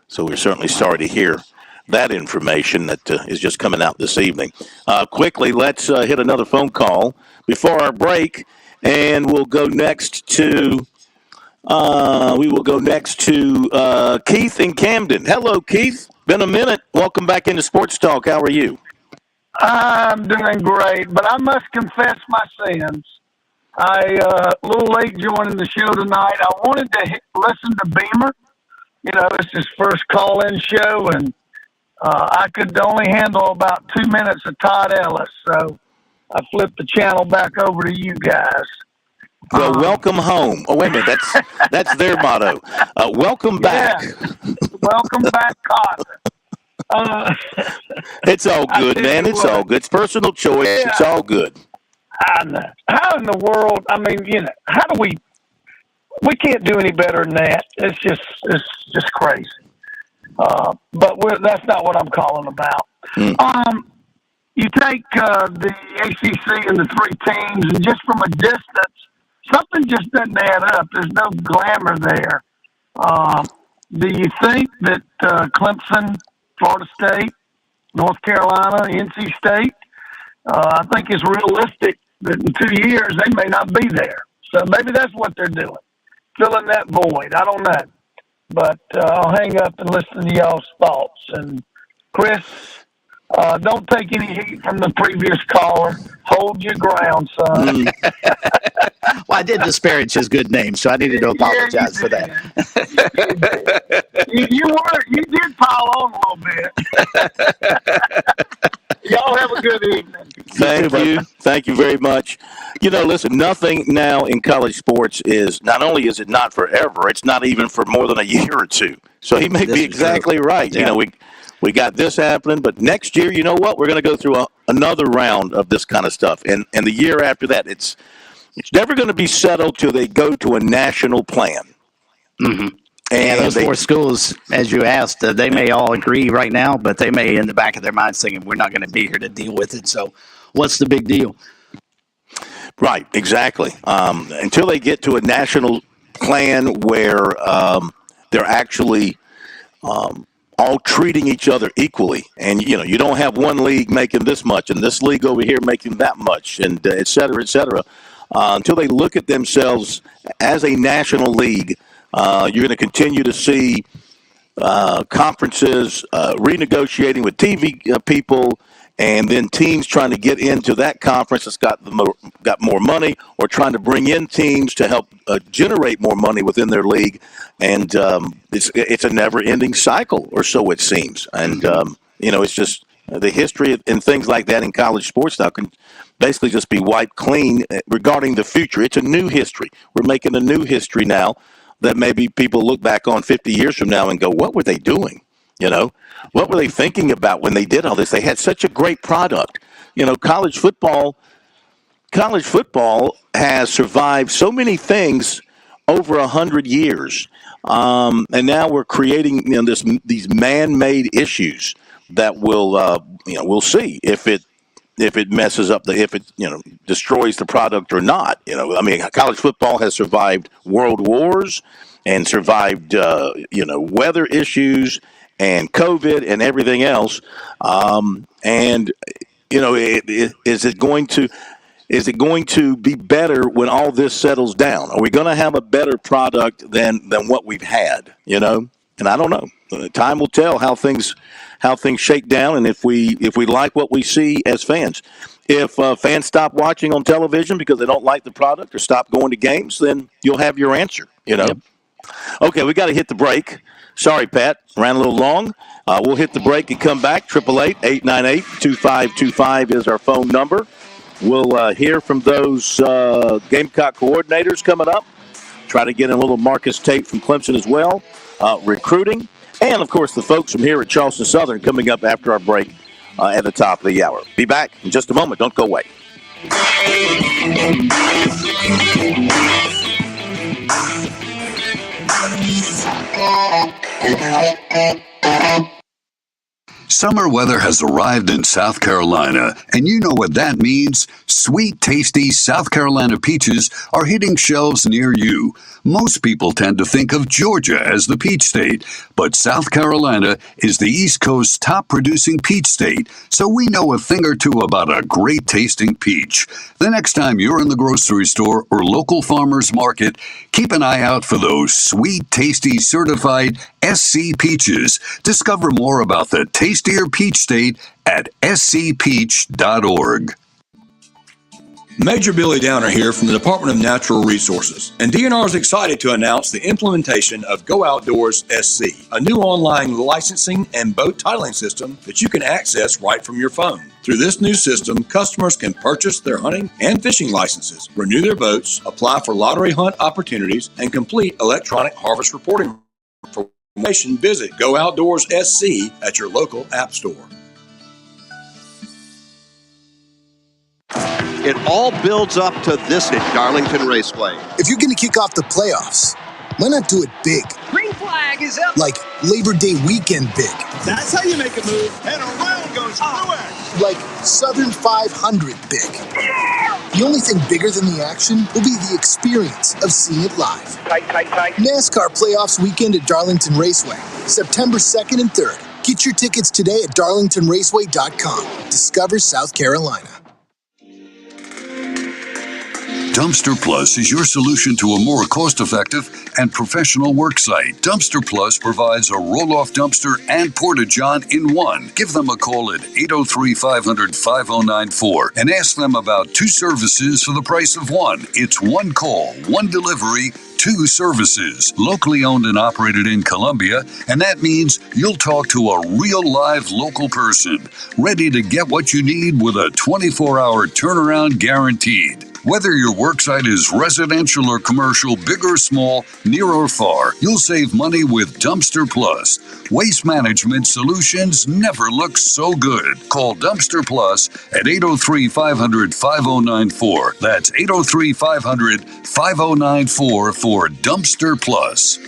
So we're certainly sorry to hear that information that is just coming out this evening. Quickly, let's hit another phone call before our break, and we'll go next to Keith in Camden. Hello, Keith. Been a minute. Welcome back into Sports Talk. How are you? I'm doing great, but I must confess my sins. A little late joining the show tonight. I wanted to listen to Beamer. It's his first call-in show, and I could only handle about 2 minutes of Todd Ellis, so I flipped the channel back over to you guys. Well, welcome home. Oh, wait a minute. That's their motto. Welcome back. Yeah. Welcome back, Cotter. It's all good, man. It's all good. It's personal choice. Yeah. It's all good. I know. How in the world, how do we can't do any better than that. It's just crazy. But that's not what I'm calling about. You take the ACC and the three teams, and just from a distance, something just doesn't add up. There's no glamour there. Do you think that Clemson Florida State, North Carolina, NC State. I think it's realistic that in 2 years they may not be there. So maybe that's what they're doing, filling that void. I don't know. But I'll hang up and listen to y'all's thoughts. And Chris, don't take any heat from the previous caller. Hold your ground, son. Well, I did disparage his good name, so I needed to apologize for that. You did pile on a little bit. Y'all have a good evening. Thank you very much. Listen, nothing now in college sports is, not only is it not forever, it's not even for more than a year or two. So he may be exactly right. Yeah. We got this happening, but next year, you know what? We're going to go through another round of this kind of stuff. And the year after that, it's never going to be settled till they go to a national plan. Mm-hmm. And those four schools, as you asked, they may all agree right now, but they may in the back of their minds thinking we're not going to be here to deal with it. So what's the big deal? Right, exactly. Until they get to a national plan where they're actually all treating each other equally. And, you don't have one league making this much and this league over here making that much, and et cetera, et cetera. Until they look at themselves as a national league, you're going to continue to see conferences renegotiating with TV people, and then teams trying to get into that conference that's got more money, or trying to bring in teams to help generate more money within their league. And it's a never-ending cycle, or so it seems. And, it's just the history and things like that in college sports now can basically just be wiped clean regarding the future. It's a new history. We're making a new history now that maybe people look back on 50 years from now and go, what were they doing? What were they thinking about when they did all this? They had such a great product. College football has survived so many things over 100 years. And now we're creating these man-made issues that we'll see if it messes up if it destroys the product or not. College football has survived world wars and survived weather issues and COVID and everything else. Is it going to be better when all this settles down? Are we going to have a better product than what we've had? And I don't know. Time will tell how things shake down, and if we like what we see as fans. If fans stop watching on television because they don't like the product or stop going to games, then you'll have your answer. Yep. Okay, we got to hit the break. Sorry, Pat, ran a little long. We'll hit the break and come back. 888-898-2525 is our phone number. We'll hear from those Gamecock coordinators coming up. Try to get a little Marcus Tate from Clemson as well. Recruiting. And, of course, the folks from here at Charleston Southern coming up after our break at the top of the hour. Be back in just a moment. Don't go away. Summer weather has arrived in South Carolina, and you know what that means. Sweet, tasty South Carolina peaches are hitting shelves near you. Most people tend to think of Georgia as the peach state, but South Carolina is the East Coast's top producing peach state, so we know a thing or two about a great tasting peach. The next time you're in the grocery store or local farmer's market, keep an eye out for those sweet, tasty, certified SC peaches. Discover more about the tastier peach state at scpeach.org. Major Billy Downer here from the Department of Natural Resources, and DNR is excited to announce the implementation of Go Outdoors SC, a new online licensing and boat titling system that you can access right from your phone. Through this new system, customers can purchase their hunting and fishing licenses, renew their boats, apply for lottery hunt opportunities, and complete electronic harvest reporting. For information, visit Go Outdoors SC at your local app store. It all builds up to this at Darlington Raceway. If you're going to kick off the playoffs, why not do it big? Green flag is up. Like Labor Day weekend big. That's how you make a move. And around goes Truex. Like Southern 500 big. The only thing bigger than the action will be the experience of seeing it live. Tight. NASCAR playoffs weekend at Darlington Raceway, September 2nd and 3rd. Get your tickets today at darlingtonraceway.com. Discover South Carolina. Dumpster Plus is your solution to a more cost-effective and professional work site. Dumpster Plus provides a roll-off dumpster and porta-john in one. Give them a call at 803-500-5094 and ask them about 2 services for the price of one. It's 1 call, 1 delivery, 2 services. Locally owned and operated in Columbia, and that means you'll talk to a real live local person, ready to get what you need with a 24-hour turnaround guaranteed. Whether your worksite is residential or commercial, big or small, near or far, you'll save money with Dumpster Plus. Waste management solutions never look so good. Call Dumpster Plus at 803-500-5094. That's 803-500-5094 for Dumpster Plus.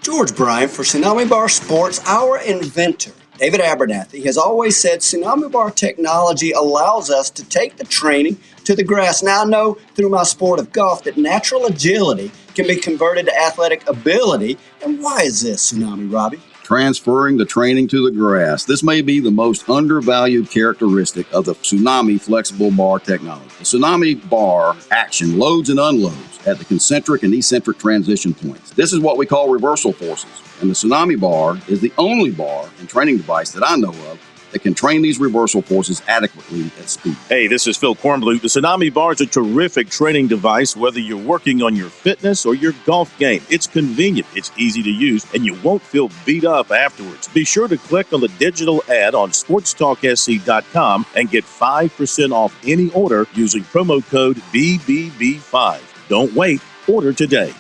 George Bryant for Tsunami Bar Sports, our inventor. David Abernathy has always said Tsunami Bar technology allows us to take the training to the grass. Now I know through my sport of golf that natural agility can be converted to athletic ability. And why is this, Tsunami Robbie? Transferring the training to the grass. This may be the most undervalued characteristic of the Tsunami flexible bar technology. The Tsunami bar action loads and unloads at the concentric and eccentric transition points. This is what we call reversal forces. And the Tsunami bar is the only bar and training device that I know of that can train these reversal forces adequately at speed. Hey, this is Phil Kornbluth. The Tsunami Bar is a terrific training device, whether you're working on your fitness or your golf game. It's convenient, it's easy to use, and you won't feel beat up afterwards. Be sure to click on the digital ad on SportsTalkSC.com and get 5% off any order using promo code BBB5. Don't wait, order today.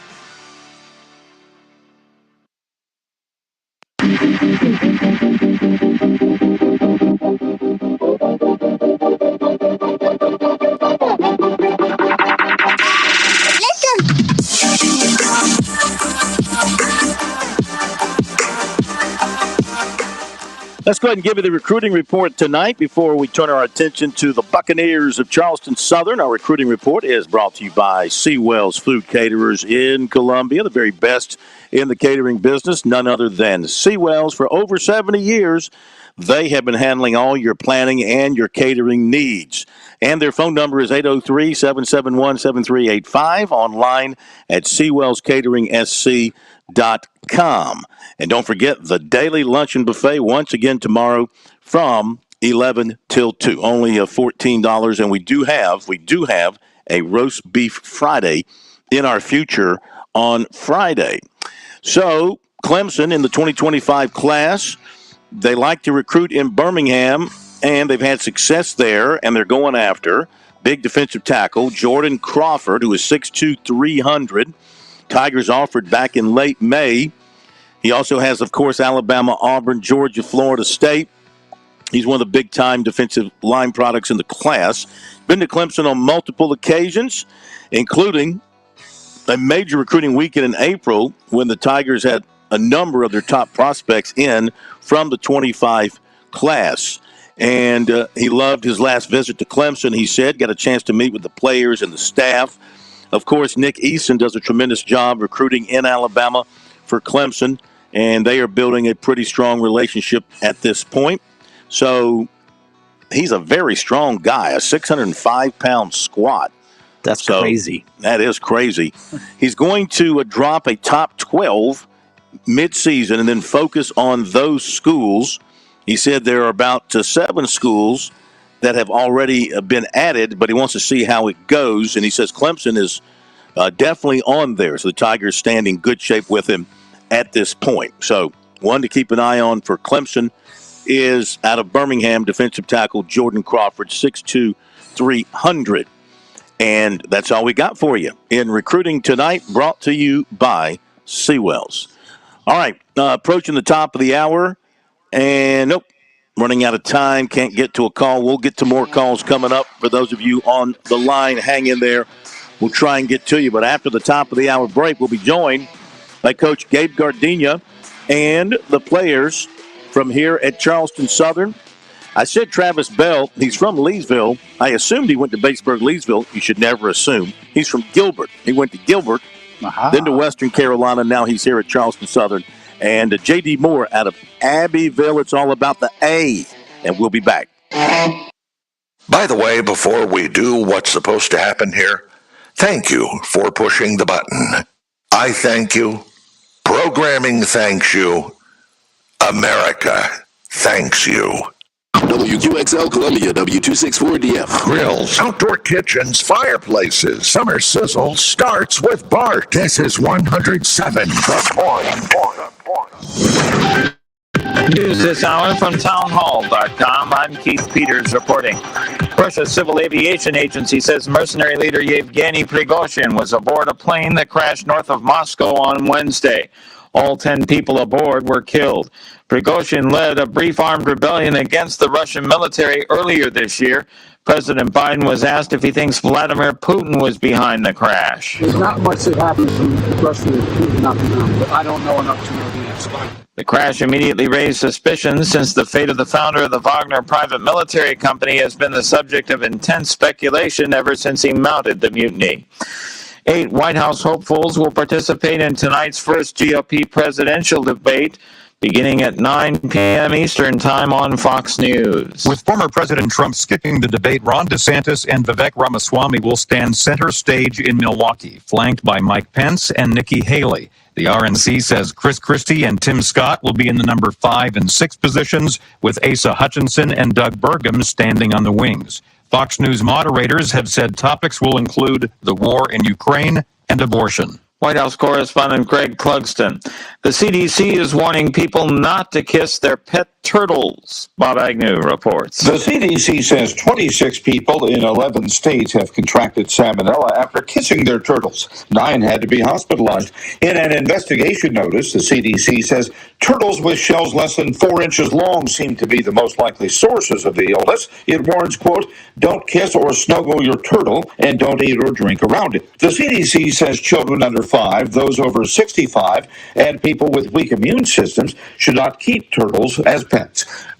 Let's go ahead and give you the recruiting report tonight before we turn our attention to the Buccaneers of Charleston Southern. Our recruiting report is brought to you by Seawell's Food Caterers in Columbia, the very best in the catering business, none other than Seawell's. For over 70 years, they have been handling all your planning and your catering needs. And their phone number is 803-771-7385, online at SeawellsCateringSC.com. And don't forget the daily luncheon buffet once again tomorrow from 11 till 2. Only $14, and we do have a roast beef Friday in our future on Friday. So Clemson in the 2025 class, they like to recruit in Birmingham, and they've had success there, and they're going after big defensive tackle Jordan Crawford, who is 6'2", 300. Tigers offered back in late May. He also has, of course, Alabama, Auburn, Georgia, Florida State. He's one of the big-time defensive line products in the class. Been to Clemson on multiple occasions, including a major recruiting weekend in April when the Tigers had a number of their top prospects in from the 25 class. And he loved his last visit to Clemson, he said. Got a chance to meet with the players and the staff. Of course, Nick Eason does a tremendous job recruiting in Alabama for Clemson, and they are building a pretty strong relationship at this point. So he's a very strong guy, a 605-pound squat. That's crazy. That is crazy. He's going to drop a top 12 midseason and then focus on those schools. He said there are about 7 schools that have already been added, but he wants to see how it goes. And he says Clemson is definitely on there. So the Tigers stand in good shape with him at this point. So one to keep an eye on for Clemson is out of Birmingham, defensive tackle Jordan Crawford, 6'2", 300. And that's all we got for you in recruiting tonight, brought to you by Seawells. All right, approaching the top of the hour, and nope, running out of time, can't get to a call. We'll get to more calls coming up. For those of you on the line, hang in there. We'll try and get to you. But after the top of the hour break, we'll be joined by Coach Gabe Gardenia and the players from here at Charleston Southern. I said Travis Bell. He's from Leesville. I assumed he went to Batesburg, Leesville. You should never assume. He's from Gilbert. He went to Gilbert then to Western Carolina. Now he's here at Charleston Southern. And J.D. Moore out of Abbeville. It's all about the A. And we'll be back. By the way, before we do what's supposed to happen here, thank you for pushing the button. I thank you. Programming thanks you. America thanks you. WQXL Columbia, W264DF. Grills, outdoor kitchens, fireplaces, summer sizzle starts with Bart. This is 107 The Point. News this hour from townhall.com. I'm Keith Peters reporting. Russia's Civil Aviation Agency says mercenary leader Yevgeny Prigozhin was aboard a plane that crashed north of Moscow on Wednesday. All 10 people aboard were killed. Prigozhin led a brief armed rebellion against the Russian military earlier this year. President Biden was asked if he thinks Vladimir Putin was behind the crash. There's not much that happens from Russia and Putin up and down, but I don't know enough to know the answer. The crash immediately raised suspicions since the fate of the founder of the Wagner private military company has been the subject of intense speculation ever since he mounted the mutiny. 8 White House hopefuls will participate in tonight's first GOP presidential debate, beginning at 9 p.m. Eastern Time on Fox News. With former President Trump skipping the debate, Ron DeSantis and Vivek Ramaswamy will stand center stage in Milwaukee, flanked by Mike Pence and Nikki Haley. The RNC says Chris Christie and Tim Scott will be in the number 5 and 6 positions, with Asa Hutchinson and Doug Burgum standing on the wings. Fox News moderators have said topics will include the war in Ukraine and abortion. White House correspondent Greg Clugston. The CDC is warning people not to kiss their pet turtles. Bob Agnew reports. The CDC says 26 people in 11 states have contracted salmonella after kissing their turtles. 9 had to be hospitalized. In an investigation notice, the CDC says turtles with shells less than 4 inches long seem to be the most likely sources of the illness. It warns, quote, don't kiss or snuggle your turtle and don't eat or drink around it. The CDC says children under 5, those over 65, and people with weak immune systems should not keep turtles as pets.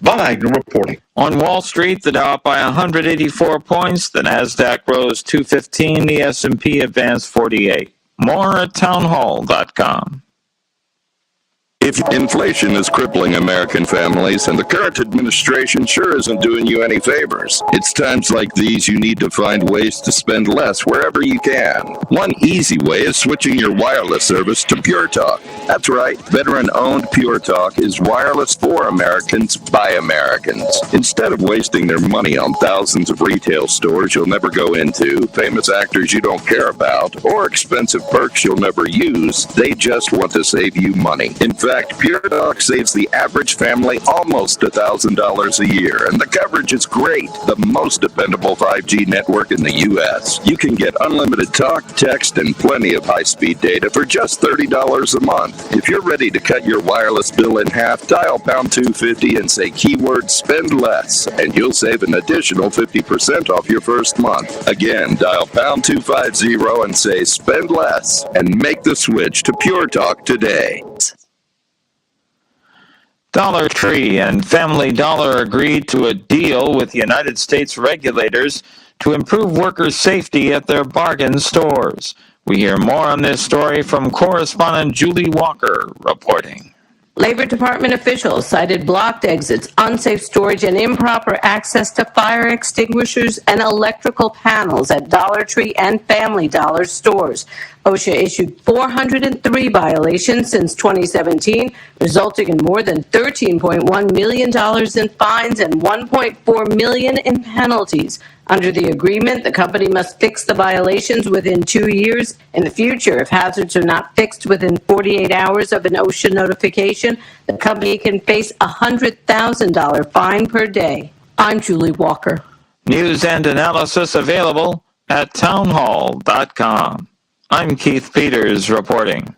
Bob Agnew reporting. On Wall Street, the Dow up by 184 points, the Nasdaq rose 215, the S&P advanced 48. More at townhall.com. If inflation is crippling American families and the current administration sure isn't doing you any favors, it's times like these you need to find ways to spend less wherever you can. One easy way is switching your wireless service to Pure Talk. That's right, veteran-owned Pure Talk is wireless for Americans by Americans. Instead of wasting their money on thousands of retail stores you'll never go into, famous actors you don't care about, or expensive perks you'll never use, they just want to save you money. In fact, Pure Talk saves the average family almost $1,000 a year, and the coverage is great. The most dependable 5G network in the U.S. You can get unlimited talk, text, and plenty of high-speed data for just $30 a month. If you're ready to cut your wireless bill in half, dial pound 250 and say keyword spend less, and you'll save an additional 50% off your first month. Again, dial pound 250 and say spend less, and make the switch to Pure Talk today. Dollar Tree and Family Dollar agreed to a deal with United States regulators to improve workers' safety at their bargain stores. We hear more on this story from correspondent Julie Walker reporting. Labor Department officials cited blocked exits, unsafe storage, and improper access to fire extinguishers and electrical panels at Dollar Tree and Family Dollar stores. OSHA issued 403 violations since 2017, resulting in more than $13.1 million in fines and $1.4 million in penalties. Under the agreement, the company must fix the violations within 2 years. In the future, if hazards are not fixed within 48 hours of an OSHA notification, the company can face a $100,000 fine per day. I'm Julie Walker. News and analysis available at townhall.com. I'm Keith Peters reporting.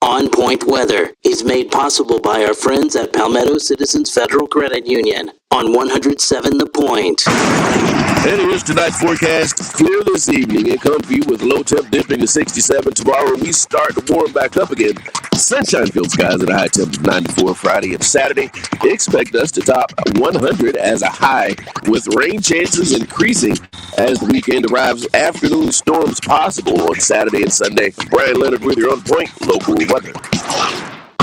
On Point Weather is made possible by our friends at Palmetto Citizens Federal Credit Union. on 107 The Point. And here's tonight's forecast. Clear this evening and comfy with low temp dipping to 67. Tomorrow we start to warm back up again. Sunshine-filled skies at a high temp of 94 Friday and Saturday. Expect us to top 100 as a high, with rain chances increasing as the weekend arrives. Afternoon storms possible on Saturday and Sunday. Brian Leonard with your On Point local weather.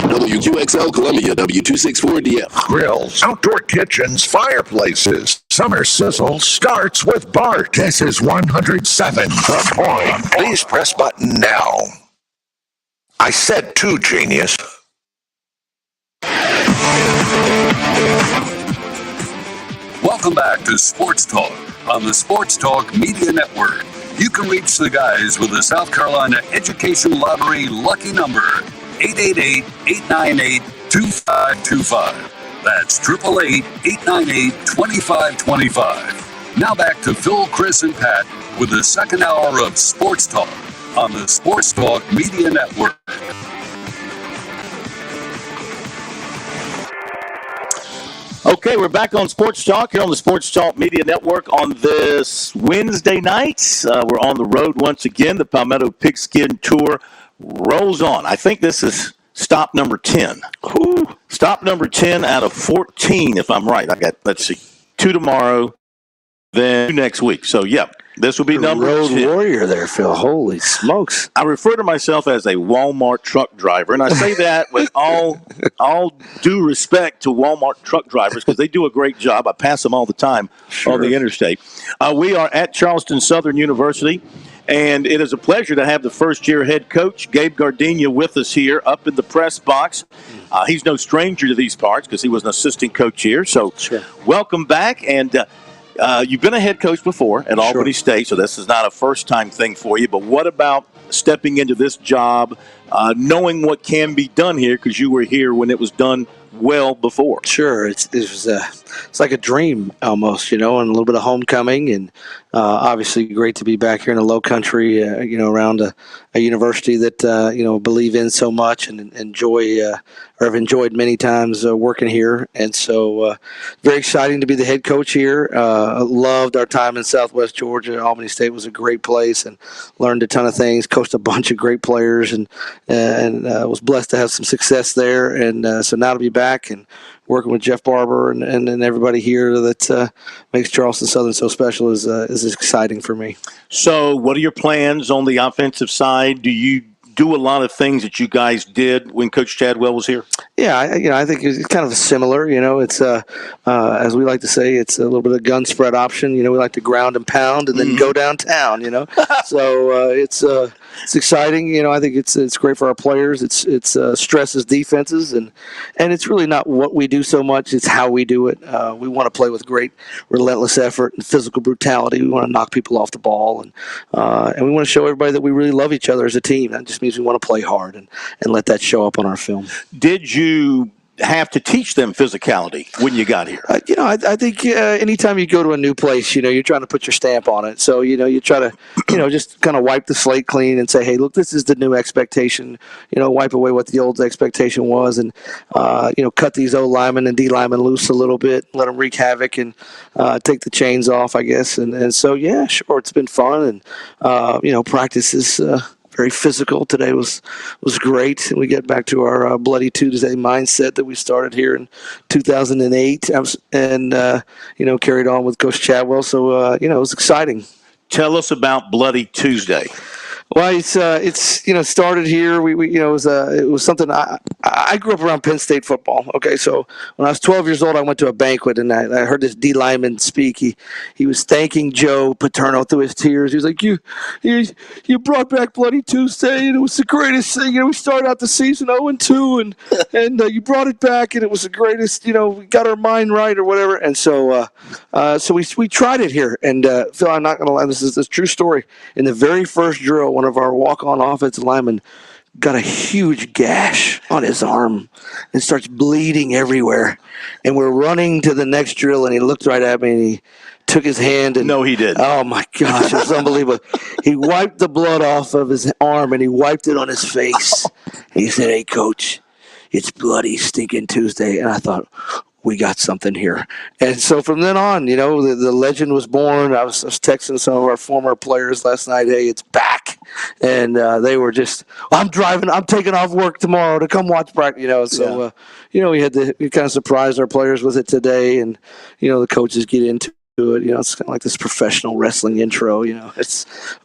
WQXL Columbia, W264DF. Grills, outdoor kitchens, fireplaces. Summer sizzle starts with Bart. This is 107 The Point. Please press button now. I said to, genius. Welcome back to Sports Talk on the Sports Talk Media Network. You can reach the guys with the South Carolina Education Lottery lucky number, 888-898-2525. That's 888-898-2525. Now back to Phil, Chris, and Pat with the second hour of Sports Talk on the Sports Talk Media Network. Okay, we're back on Sports Talk here on the Sports Talk Media Network on this Wednesday night. We're on the road once again. The Palmetto Pigskin Tour rolls on. I think this is stop number 10. Ooh. Stop number 10 out of 14, if I'm right. I got, let's see, 2 tomorrow, then 2 next week. So, yeah, this will be number road 10. warrior there, Phil. Holy smokes. I refer to myself as a Walmart truck driver, and I say that with all due respect to Walmart truck drivers because they do a great job. I pass them all the time on the interstate. We are at Charleston Southern University. And it is a pleasure to have the first-year head coach, Gabe Gardenia, with us here up in the press box. He's no stranger to these parts because he was an assistant coach here. So welcome back. And you've been a head coach before at Albany State, so this is not a first-time thing for you. But what about stepping into this job, knowing what can be done here because you were here when it was done well before? Sure. It's like a dream almost, and a little bit of homecoming, and obviously great to be back here in the low country, around a university that, believe in so much and enjoy or have enjoyed many times working here. And so very exciting to be the head coach here. Loved our time in Southwest Georgia. Albany State was a great place and learned a ton of things, coached a bunch of great players, and was blessed to have some success there. And so now to be back and working with Jeff Barber and everybody here that makes Charleston Southern so special is exciting for me. So what are your plans on the offensive side? Do you do a lot of things that you guys did when Coach Chadwell was here? Yeah, I think it's kind of similar. It's as we like to say, it's a little bit of gun spread option. We like to ground and pound and then go downtown. So it's exciting. I think it's great for our players. It's stresses defenses and it's really not what we do so much. It's how we do it. We want to play with great relentless effort and physical brutality. We want to knock people off the ball and we want to show everybody that we really love each other as a team. That just means we want to play hard and let that show up on our film. Did you have to teach them physicality when you got here? I think anytime you go to a new place, you're trying to put your stamp on it. So, you try to, just kind of wipe the slate clean and say, hey, look, this is the new expectation. Wipe away what the old expectation was and, cut these O linemen and D linemen loose a little bit, let them wreak havoc and take the chains off, I guess. And so, yeah, sure, it's been fun. And, practice is very physical. Today was great. We get back to our Bloody Tuesday mindset that we started here in 2008 and carried on with Coach Chadwell. So, it was exciting. Tell us about Bloody Tuesday. Well, it's started here. We it was something. I grew up around Penn State football. Okay, so when I was 12 years old, I went to a banquet and I heard this D lineman speak. He was thanking Joe Paterno through his tears. He was like, "You brought back Bloody Tuesday, and it was the greatest thing. We started out the season 0-2, and you brought it back, and it was the greatest. We got our mind right or whatever." And so we tried it here. And Phil, I'm not going to lie. This is a true story. In the very first drill, one of our walk-on offensive linemen got a huge gash on his arm and starts bleeding everywhere. And we're running to the next drill, and he looked right at me, and he took his hand. And, no, he did. Oh, my gosh, it was unbelievable. He wiped the blood off of his arm, and he wiped it on his face. And he said, "Hey, Coach, it's Bloody Stinking Tuesday." And I thought, we got something here. And so from then on, the legend was born. I was texting some of our former players last night, hey, it's back. And they were just, I'm taking off work tomorrow to come watch practice. So, we kind of surprised our players with it today. And, the coaches get into it. It's kind of like this professional wrestling intro.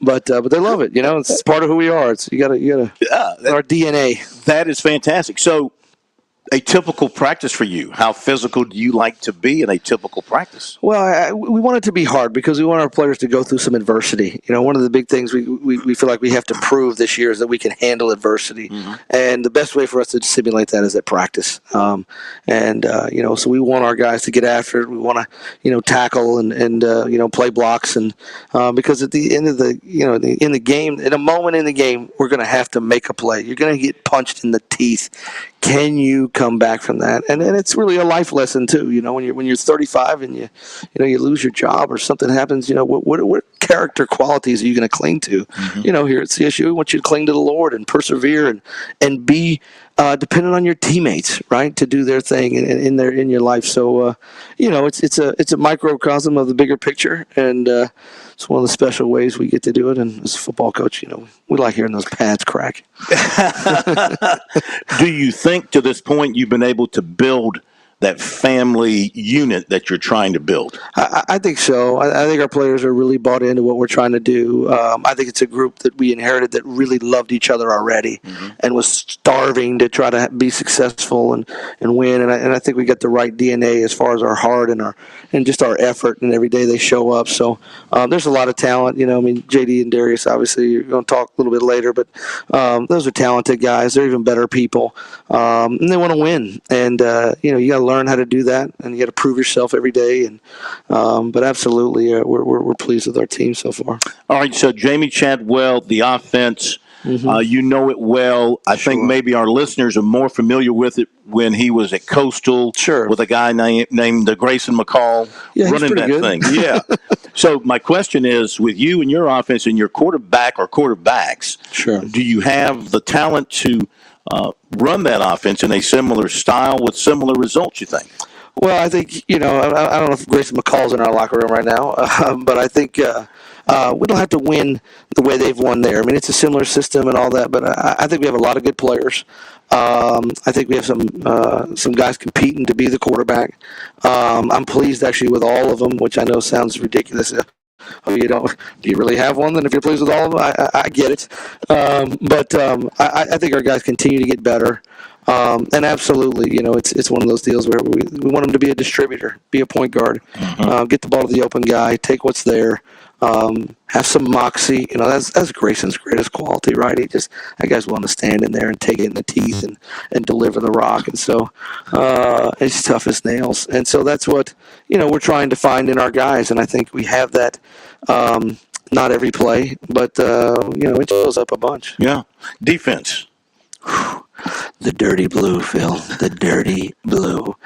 But they love it. It's part of who we are. It's you gotta our DNA. That is fantastic. So, a typical practice for you, how physical do you like to be in a typical practice? Well, we want it to be hard because we want our players to go through some adversity. One of the big things we feel like we have to prove this year is that we can handle adversity. Mm-hmm. And the best way for us to simulate that is at practice. So we want our guys to get after it. We want to, tackle and play blocks. And because at the end of in the game, in a moment in the game, we're going to have to make a play. You're going to get punched in the teeth. Can you come back from that? And it's really a life lesson too. When you're 35 and you lose your job or something happens, what character qualities are you going to cling to? Mm-hmm. Here at CSU, we want you to cling to the Lord and persevere and be dependent on your teammates, right, to do their thing in your life. So it's a microcosm of the bigger picture, and it's one of the special ways we get to do it. And as a football coach, we like hearing those pads crack. Do you think to this point you've been able to build that family unit that you're trying to build? I think so. I think our players are really bought into what we're trying to do. I think it's a group that we inherited that really loved each other already, mm-hmm. and was starving to try to be successful and win. And I think we got the right DNA as far as our heart and just our effort, and every day they show up. So there's a lot of talent. JD and Darius, obviously, you're going to talk a little bit later, but those are talented guys. They're even better people, and they want to win. And you got to learn how to do that, and you got to prove yourself every day. And but absolutely, we're pleased with our team so far. All right, so Jamie Chadwell, the offense, mm-hmm. You know it well. I think maybe our listeners are more familiar with it when he was at Coastal, with a guy named Grayson McCall running that good. thing. Yeah. So my question is, with you and your offense and your quarterback or quarterbacks, do you have the talent to run that offense in a similar style with similar results, you think? Well, I think, I don't know if Grayson McCall's in our locker room right now, but I think we don't have to win the way they've won there. I mean, it's a similar system and all that, but I think we have a lot of good players. I think we have some guys competing to be the quarterback. I'm pleased actually with all of them, which I know sounds ridiculous. Oh, do you really have one? Then if you're pleased with all of them, I get it. But I think our guys continue to get better. And absolutely, it's one of those deals where we want them to be a distributor, be a point guard, mm-hmm. Get the ball to the open guy, take what's there, have some moxie. That's Grayson's greatest quality, right? That guy's willing to stand in there and take it in the teeth and deliver the rock. And so he's tough as nails. And so that's what, we're trying to find in our guys. And I think we have that, not every play, but, it shows up a bunch. Yeah. Defense. The dirty blue, Phil. The dirty blue.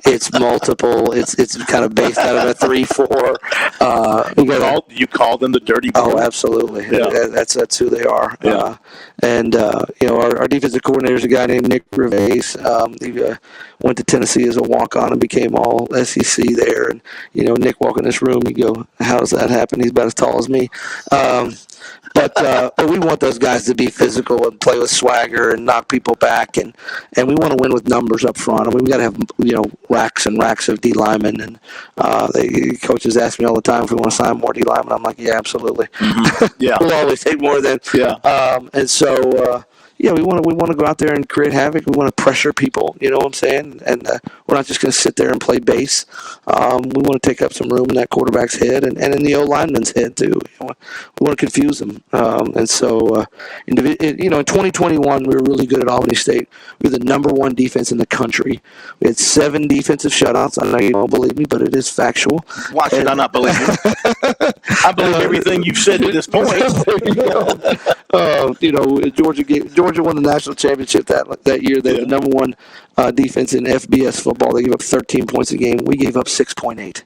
It's multiple. It's kind of based out of a 3-4. You call them the dirty blue? Oh, absolutely. Yeah. That's who they are. Yeah. Our defensive coordinator is a guy named Nick Rivas. He went to Tennessee as a walk-on and became all SEC there. And Nick walk in this room, you go, how does that happen? He's about as tall as me. But we want those guys to be physical and play with swagger and knock people back, and we want to win with numbers up front. I mean, we got to have racks and racks of D linemen, and coaches ask me all the time if we want to sign more D linemen. I'm like, yeah, absolutely. Mm-hmm. Yeah, we'll always take more than and so. We want to go out there and create havoc. We want to pressure people, you know what I'm saying? And we're not just going to sit there and play base. We want to take up some room in that quarterback's head and in the O-lineman's head, too. We want to confuse them. In 2021, we were really good at Albany State. We were the #1 defense in the country. We had 7 defensive shutouts. I know you don't believe me, but it is factual. Why should I not believe you? I believe everything you've said to this point. Georgia Georgia won the national championship that year. They were the number one defense in FBS football. They gave up 13 points a game. We gave up 6.8.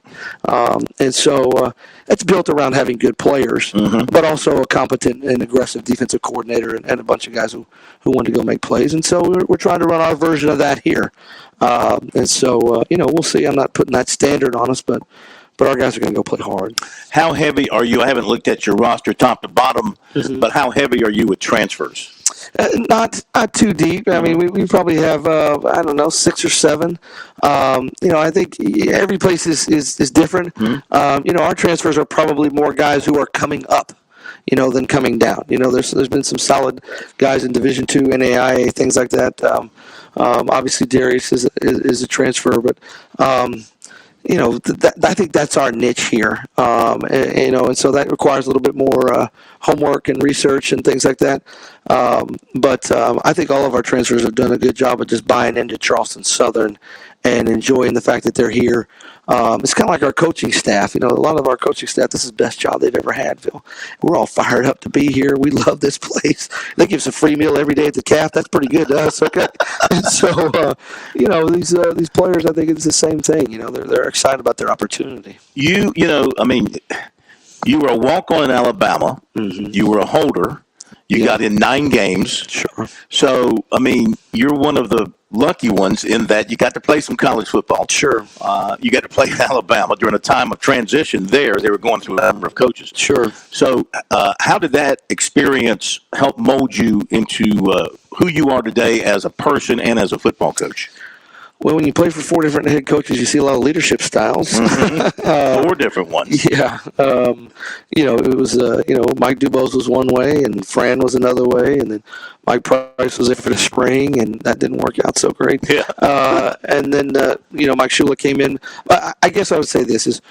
And so it's built around having good players, but also a competent and aggressive defensive coordinator and a bunch of guys who want to go make plays. And so we're trying to run our version of that here. And so, we'll see. I'm not putting that standard on us, but our guys are going to go play hard. How heavy are you? I haven't looked at your roster top to bottom, but how heavy are you with transfers? Not too deep. I mean, we probably have, 6 or 7. I think every place is different. Our transfers are probably more guys who are coming up, than coming down. There's been some solid guys in Division II, NAIA, things like that. Obviously, Darius is a transfer, but I think that's our niche here, and so that requires a little bit more homework and research and things like that. But I think all of our transfers have done a good job of just buying into Charleston Southern and enjoying the fact that they're here. It's kind of like our coaching staff. A lot of our coaching staff, this is the best job they've ever had, Phil. We're all fired up to be here. We love this place. They give us a free meal every day at the CAF. That's pretty good to us, okay? And so, these players, I think it's the same thing. They're excited about their opportunity. You were a walk-on in Alabama. You were a holder. You got in 9 games. Sure. So, you're one of the lucky ones in that you got to play some college football. Sure. You got to play Alabama during a time of transition there. They were going through a number of coaches. Sure. So, how did that experience help mold you into who you are today as a person and as a football coach? Well, when you play for 4 different head coaches, you see a lot of leadership styles. 4 different ones. Yeah. It was, Mike Dubose was one way and Fran was another way. And then Mike Price was there for the spring and that didn't work out so great. Yeah. And then, Mike Shula came in. I guess I would say this is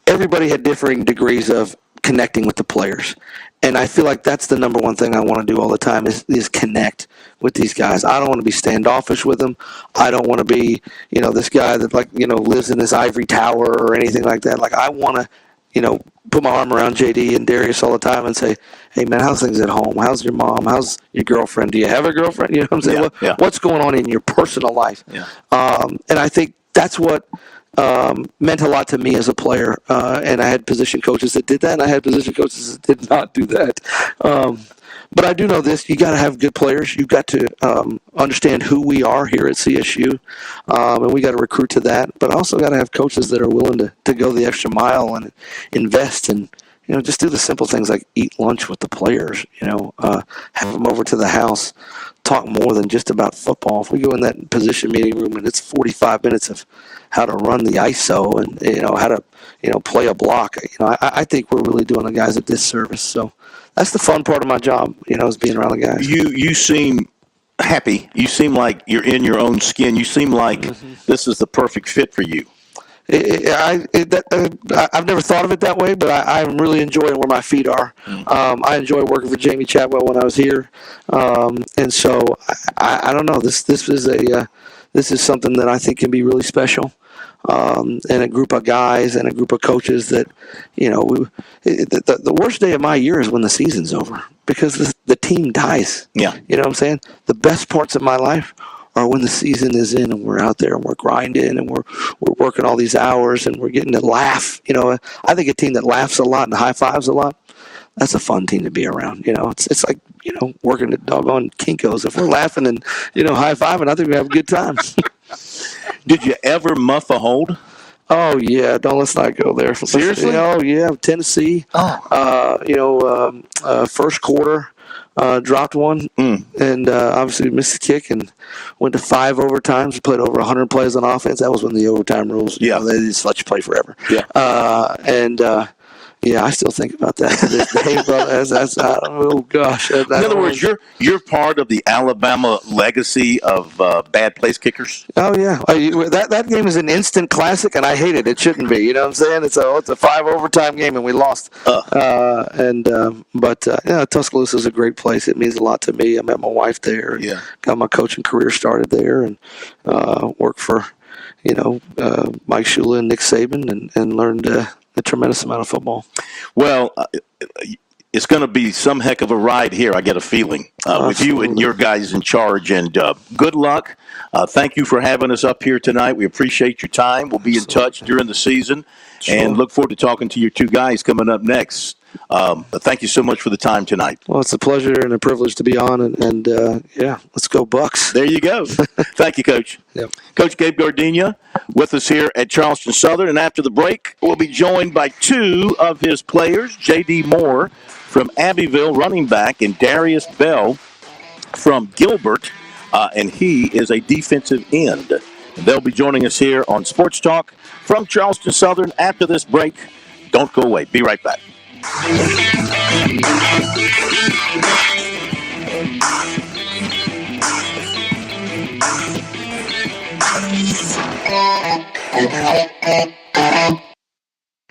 everybody had differing degrees of connecting with the players. And I feel like that's the number one thing I want to do all the time is connect with these guys. I don't want to be standoffish with them. I don't want to be, this guy that lives in this ivory tower or anything like that. Like I want to, put my arm around JD and Darius all the time and say, hey man, how's things at home? How's your mom? How's your girlfriend? Do you have a girlfriend? You know what I'm saying? Yeah. What's going on in your personal life? Yeah. And I think that's what meant a lot to me as a player, and I had position coaches that did that, and I had position coaches that did not do that. But I do know this: you got to have good players. You've got to understand who we are here at CSU, and we got to recruit to that. But also got to have coaches that are willing to go the extra mile and invest and just do the simple things like eat lunch with the players. Have them over to the house, talk more than just about football. If we go in that position meeting room and it's 45 minutes of how to run the ISO and how to play a block, I think we're really doing the guys a disservice. So that's the fun part of my job, is being around the guys. You seem happy. You seem like you're in your own skin. You seem like this is the perfect fit for you. I've never thought of it that way, but I'm really enjoying where my feet are. I enjoy working for Jamie Chadwell when I was here, and so I don't know. This is something that I think can be really special, and a group of guys and a group of coaches that the worst day of my year is when the season's over because the team dies. Yeah, you know what I'm saying. The best parts of my life are when the season is in and we're out there and we're grinding and we're working all these hours and we're getting to laugh. I think a team that laughs a lot and high fives a lot, that's a fun team to be around. It's like, working at doggone Kinko's. If we're laughing and, high fiving, I think we have a good time. Did you ever muff a hold? Oh yeah, let's not go there. Seriously? Oh yeah, Tennessee. First quarter. Dropped one, and obviously missed the kick and went to 5 overtimes. We played over 100 plays on offense. That was when the overtime rules, they just let you play forever. Yeah. Yeah, I still think about that to this day, brother. Oh gosh. In other words, you're part of the Alabama legacy of bad place kickers. Oh yeah, that game is an instant classic, and I hate it. It shouldn't be. You know what I'm saying? It's a 5 overtime game, and we lost. But Tuscaloosa is a great place. It means a lot to me. I met my wife there. Yeah, got my coaching career started there, and worked for Mike Shula and Nick Saban, and learned a tremendous amount of football. Well, it's going to be some heck of a ride here, I get a feeling, with you and your guys in charge. And good luck. Thank you for having us up here tonight. We appreciate your time. We'll be in touch during the season and look forward to talking to your two guys coming up next. But thank you so much for the time tonight. Well, it's a pleasure and a privilege to be on, and yeah, let's go Bucks. There you go. Thank you, Coach. Yep. Coach Gabe Gardenia with us here at Charleston Southern, and after the break, we'll be joined by two of his players, J.D. Moore from Abbeville, running back, and Darius Bell from Gilbert, and he is a defensive end. They'll be joining us here on Sports Talk from Charleston Southern after this break. Don't go away. Be right back.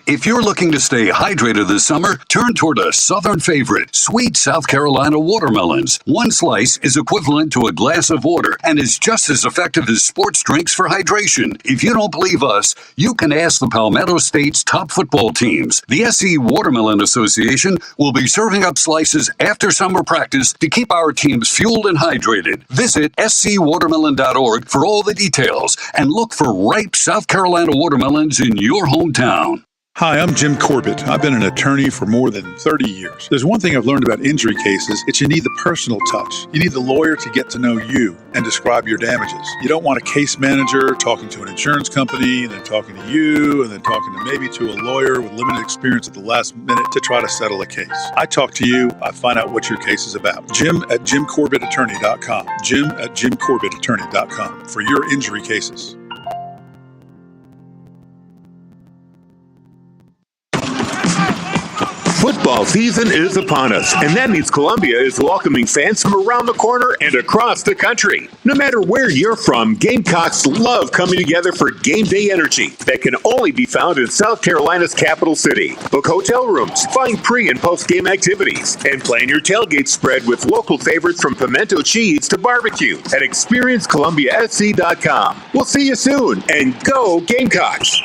If you're looking to stay hydrated this summer, turn toward a Southern favorite, sweet South Carolina watermelons. One slice is equivalent to a glass of water and is just as effective as sports drinks for hydration. If you don't believe us, you can ask the Palmetto State's top football teams. The SC Watermelon Association will be serving up slices after summer practice to keep our teams fueled and hydrated. Visit scwatermelon.org for all the details and look for ripe South Carolina watermelons in your hometown. Hi, I'm Jim Corbett. I've been an attorney for more than 30 years. There's one thing I've learned about injury cases. It's you need the personal touch. You need the lawyer to get to know you and describe your damages. You don't want a case manager talking to an insurance company and then talking to you and then talking to maybe to a lawyer with limited experience at the last minute to try to settle a case. I talk to you. I find out what your case is about. Jim at JimCorbettAttorney.com. Jim at JimCorbettAttorney.com for your injury cases. Football season is upon us, and that means Columbia is welcoming fans from around the corner and across the country. No matter where you're from, Gamecocks love coming together for game day energy that can only be found in South Carolina's capital city. Book hotel rooms, find pre- and post-game activities, and plan your tailgate spread with local favorites from pimento cheese to barbecue at ExperienceColumbiaSC.com. We'll see you soon, and go Gamecocks!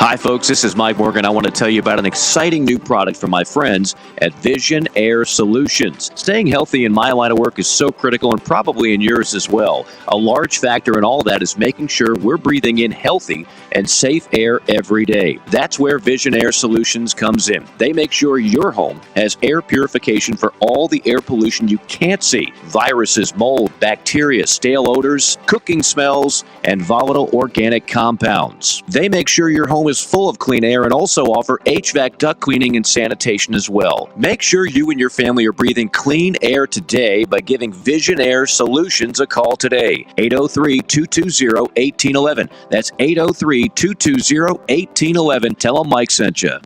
Hi, folks. This is Mike Morgan. I want to tell you about an exciting new product from my friends at Vision Air Solutions. Staying healthy in my line of work is so critical, and probably in yours as well. A large factor in all that is making sure we're breathing in healthy and safe air every day. That's where Vision Air Solutions comes in. They make sure your home has air purification for all the air pollution you can't see. Viruses, mold, bacteria, stale odors, cooking smells, and volatile organic compounds. They make sure your home is full of clean air and also offer HVAC duct cleaning and sanitation as well. Make sure you and your family are breathing clean air today by giving Vision Air Solutions a call today. 803-220-1811. That's 803-220-1811. Tell them Mike sent you.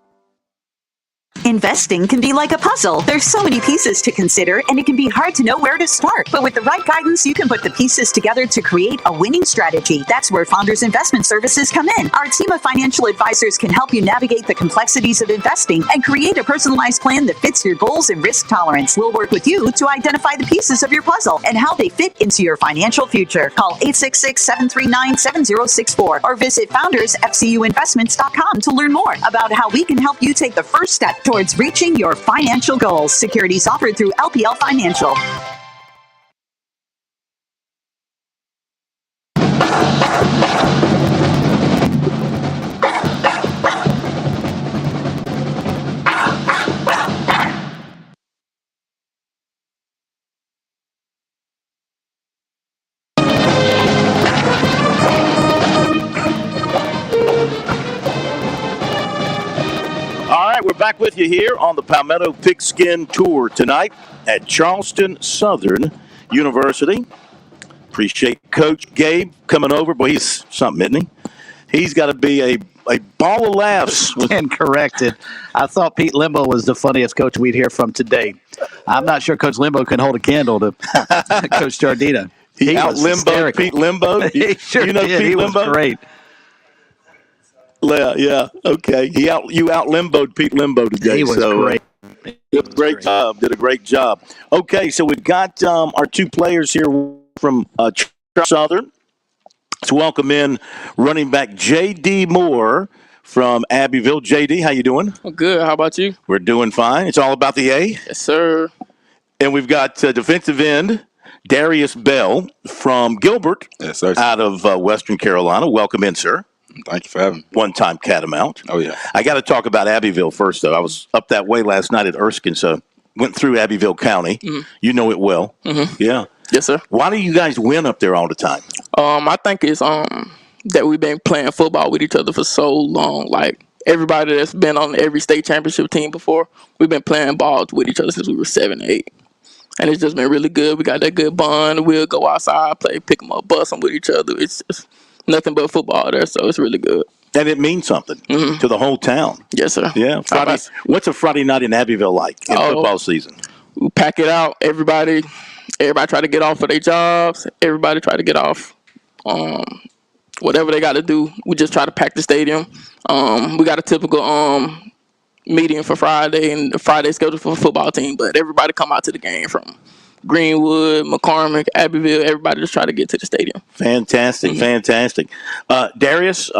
Investing can be like a puzzle. There's so many pieces to consider, and it can be hard to know where to start. But with the right guidance, you can put the pieces together to create a winning strategy. That's where Founders Investment Services come in. Our team of financial advisors can help you navigate the complexities of investing and create a personalized plan that fits your goals and risk tolerance. We'll work with you to identify the pieces of your puzzle and how they fit into your financial future. Call 866-739-7064 or visit foundersfcuinvestments.com to learn more about how we can help you take the first step towards reaching your financial goals. Securities offered through LPL Financial. We're back with you here on the Palmetto Pigskin Tour tonight at Charleston Southern University. Appreciate Coach Gabe coming over. Boy, he's something, isn't he? He's got to be a ball of laughs. And corrected. I thought Pete Limbo was the funniest coach we'd hear from today. I'm not sure Coach Limbo can hold a candle to Coach Jardina. He out-limboed Pete Limbo. He sure you know did. Pete He Limbo? was great. Yeah, okay. You out-limboed Pete Limbo today. He was great. Did a great job. Okay, so we've got our two players here from Southern. Let's welcome in running back J.D. Moore from Abbeville. JD, how you doing? I'm good. How about you? We're doing fine. It's all about the A. Yes, sir. And we've got defensive end Darius Bell from Gilbert, yes, sir, out of Western Carolina. Welcome in, sir. Thank you for having me. One-time Catamount. Oh, yeah. I got to talk about Abbeville first, though. I was up that way last night at Erskine, so went through Abbeville County. Mm-hmm. You know it well. Mm-hmm. Yeah. Yes, sir. Why do you guys win up there all the time? I think it's that we've been playing football with each other for so long. Like, everybody that's been on every state championship team before, we've been playing ball with each other since we were 7, 8. And it's just been really good. We got that good bond. We'll go outside, play, pick them up, bust them with each other. It's just nothing but football there, so it's really good. And it means something to the whole town. Yes, sir. Yeah. What's a Friday night in Abbeville like in football season? We pack it out. Everybody try to get off of their jobs. Everybody try to get off whatever they got to do. We just try to pack the stadium. We got a typical meeting for Friday, and the Friday scheduled for a football team, but everybody come out to the game from Greenwood, McCormick, Abbeville. Everybody just try to get to the stadium. Fantastic, fantastic. Darius,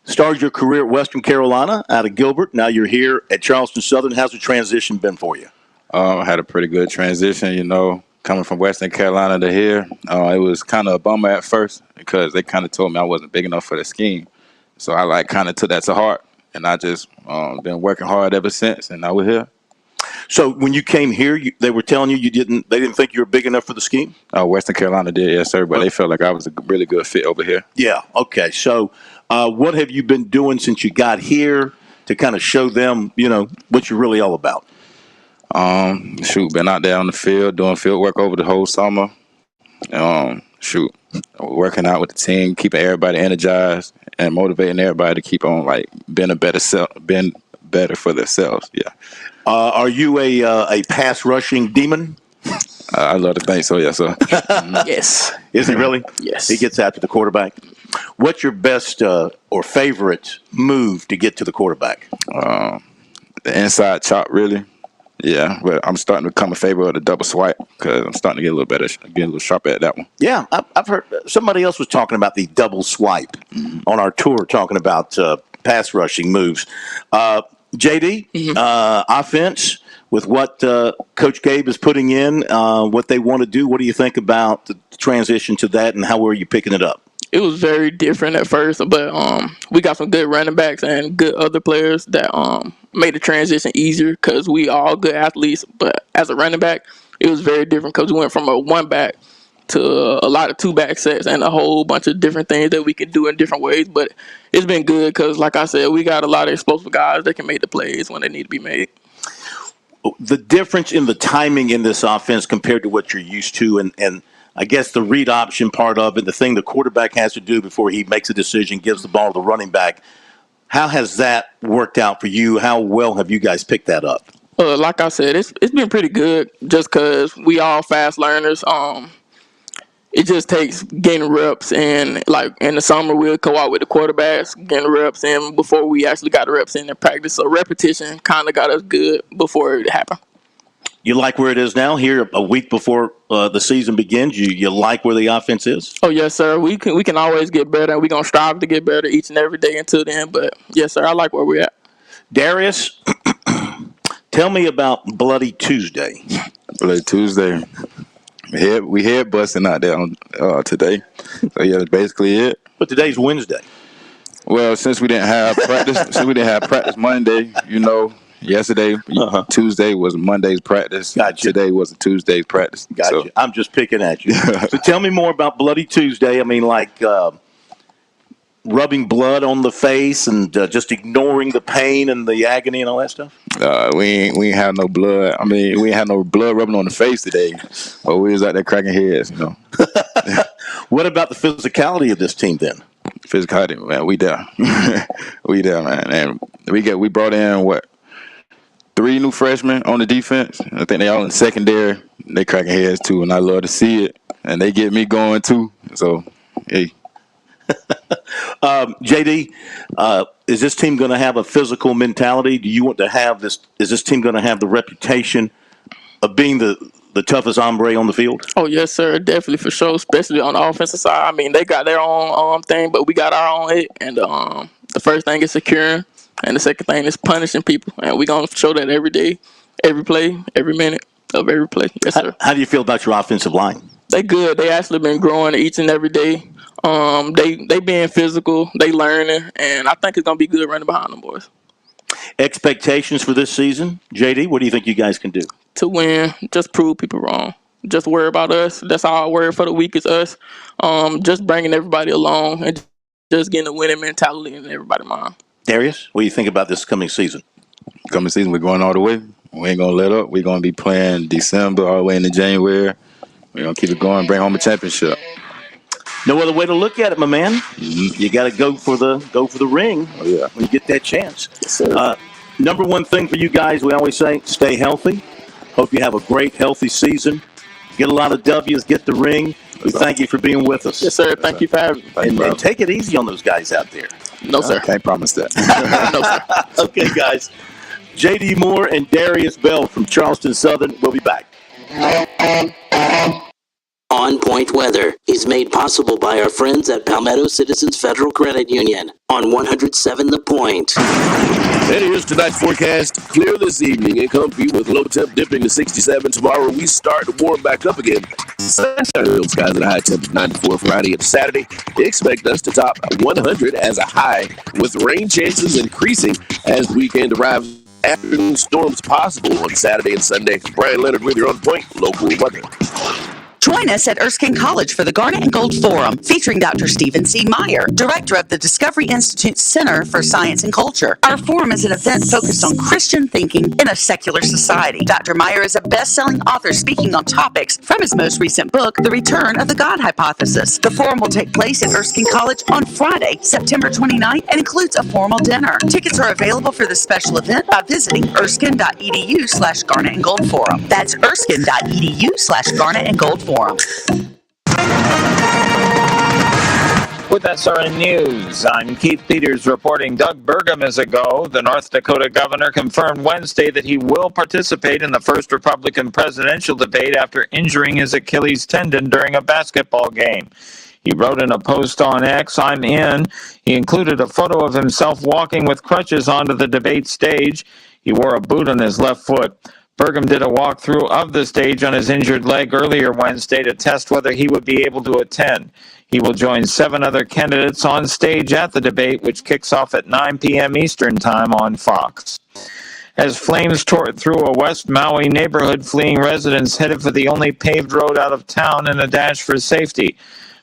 started your career at Western Carolina out of Gilbert. Now you're here at Charleston Southern. How's the transition been for you? I had a pretty good transition, coming from Western Carolina to here. It was kind of a bummer at first because they kind of told me I wasn't big enough for the scheme. So I kind of took that to heart, and I just been working hard ever since, and now we're here. So when you came here, they were telling you they didn't think you were big enough for the scheme? Western Carolina did, yes, sir, but they felt like I was a really good fit over here. Yeah, okay. So what have you been doing since you got here to kind of show them, what you're really all about? Been out there on the field, doing field work over the whole summer. Working out with the team, keeping everybody energized and motivating everybody to keep on being better for themselves. Yeah. Are you a pass rushing demon? I love to think so, yes, sir. Yes. Is he really? Yes. He gets after the quarterback. What's your best or favorite move to get to the quarterback? The inside chop, really. Yeah, but I'm starting to become a favorite of the double swipe because I'm starting to get a little better, get a little sharp at that one. Yeah, I've heard somebody else was talking about the double swipe on our tour, talking about pass rushing moves. JD, offense with what Coach Gabe is putting in, what they want to do. What do you think about the transition to that, and how were you picking it up? It was very different at first, but we got some good running backs and good other players that made the transition easier because we all good athletes. But as a running back, it was very different because we went from a one back to a lot of two back sets and a whole bunch of different things that we can do in different ways. But it's been good because, like I said, we got a lot of explosive guys that can make the plays when they need to be made. The difference in the timing in this offense compared to what you're used to, and I guess the read option part of it, the thing the quarterback has to do before he makes a decision, gives the ball to the running back. How has that worked out for you? How well have you guys picked that up? Like I said, it's been pretty good just because we all fast learners. It just takes getting reps, and in the summer we'll go out with the quarterbacks, getting reps in before we actually got the reps in practice. So repetition kind of got us good before it happened. You like where it is now here a week before the season begins? You like where the offense is? Oh, yes, sir. We can always get better, and we're going to strive to get better each and every day until then. But, yes, sir, I like where we're at. Darius, tell me about Bloody Tuesday. Bloody Tuesday. We had busting out there today. So, yeah, that's basically it. But today's Wednesday. Well, since we didn't have practice Monday, yesterday, Tuesday was Monday's practice. Gotcha. Today was a Tuesday's practice. Gotcha. So. I'm just picking at you. So tell me more about Bloody Tuesday. I mean, rubbing blood on the face and just ignoring the pain and the agony and all that stuff? We ain't have no blood. I mean, we ain't had no blood rubbing on the face today. But we was out there cracking heads, What about the physicality of this team then? Physicality, man, we there. We there, man. And we brought in, 3 new freshmen on the defense. I think they all in the secondary. They cracking heads too, and I love to see it. And they get me going too. So, hey. JD, is this team going to have a physical mentality? Do you want to have this? Is this team going to have the reputation of being the toughest hombre on the field? Oh, yes, sir. Definitely, for sure, especially on the offensive side. I mean, they got their own thing, but we got our own hit. And, The first thing is securing, and the second thing is punishing people. And we're going to show that every day, every play, every minute of every play. Yes, sir. How do you feel about your offensive line? They good. They actually been growing each and every day. They being physical, they learning, and I think it's going to be good running behind them boys. Expectations for this season? JD, what do you think you guys can do? To win, just prove people wrong. Just worry about us. That's all I worry for the week is us. Just bringing everybody along and just getting a winning mentality in everybody's mind. Darius, what do you think about this coming season? Coming season, we're going all the way. We ain't going to let up. We're going to be playing December all the way into January. We're going to keep it going, bring home a championship. No other way to look at it, my man. You got to go for the ring when you get that chance. Yes, sir. Number one thing for you guys, we always say, stay healthy. Hope you have a great, healthy season. Get a lot of W's, get the ring. We thank you for being with us. Yes, sir. Thank you for having me. And take it easy on those guys out there. No, sir. Can't promise that. No, sir. Okay, guys. J.D. Moore and Darius Bell from Charleston Southern. We'll be back. On Point Weather is made possible by our friends at Palmetto Citizens Federal Credit Union on 107 The Point. And here's tonight's forecast. Clear this evening and comfy with low temp dipping to 67. Tomorrow we start to warm back up again. Sunshine skies at a high temp of 94 Friday and Saturday. Expect us to top 100 as a high with rain chances increasing as the weekend arrives. Afternoon storms possible on Saturday and Sunday. Brian Leonard with your On Point local weather. Join us at Erskine College for the Garnet and Gold Forum, featuring Dr. Stephen C. Meyer, director of the Discovery Institute Center for Science and Culture. Our forum is an event focused on Christian thinking in a secular society. Dr. Meyer is a best-selling author speaking on topics from his most recent book, The Return of the God Hypothesis. The forum will take place at Erskine College on Friday, September 29th, and includes a formal dinner. Tickets are available for the special event by visiting erskine.edu/Garnet and Gold Forum. That's erskine.edu/Garnet and Gold Forum. With SRN News, I'm Keith Peters reporting Doug Burgum is a go. The North Dakota governor confirmed Wednesday that he will participate in the first Republican presidential debate after injuring his Achilles tendon during a basketball game. He wrote in a post on X, "I'm in." He included a photo of himself walking with crutches onto the debate stage. He wore a boot on his left foot. Burgum did a walkthrough of the stage on his injured leg earlier Wednesday to test whether he would be able to attend. He will join 7 other candidates on stage at the debate, which kicks off at 9 p.m. Eastern Time on Fox. As flames tore through a West Maui neighborhood, fleeing residents headed for the only paved road out of town in a dash for safety.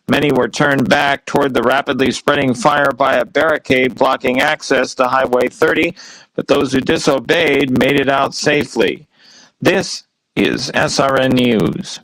Many were turned back toward the rapidly spreading fire by a barricade blocking access to Highway 30, but those who disobeyed made it out safely. This is SRN News.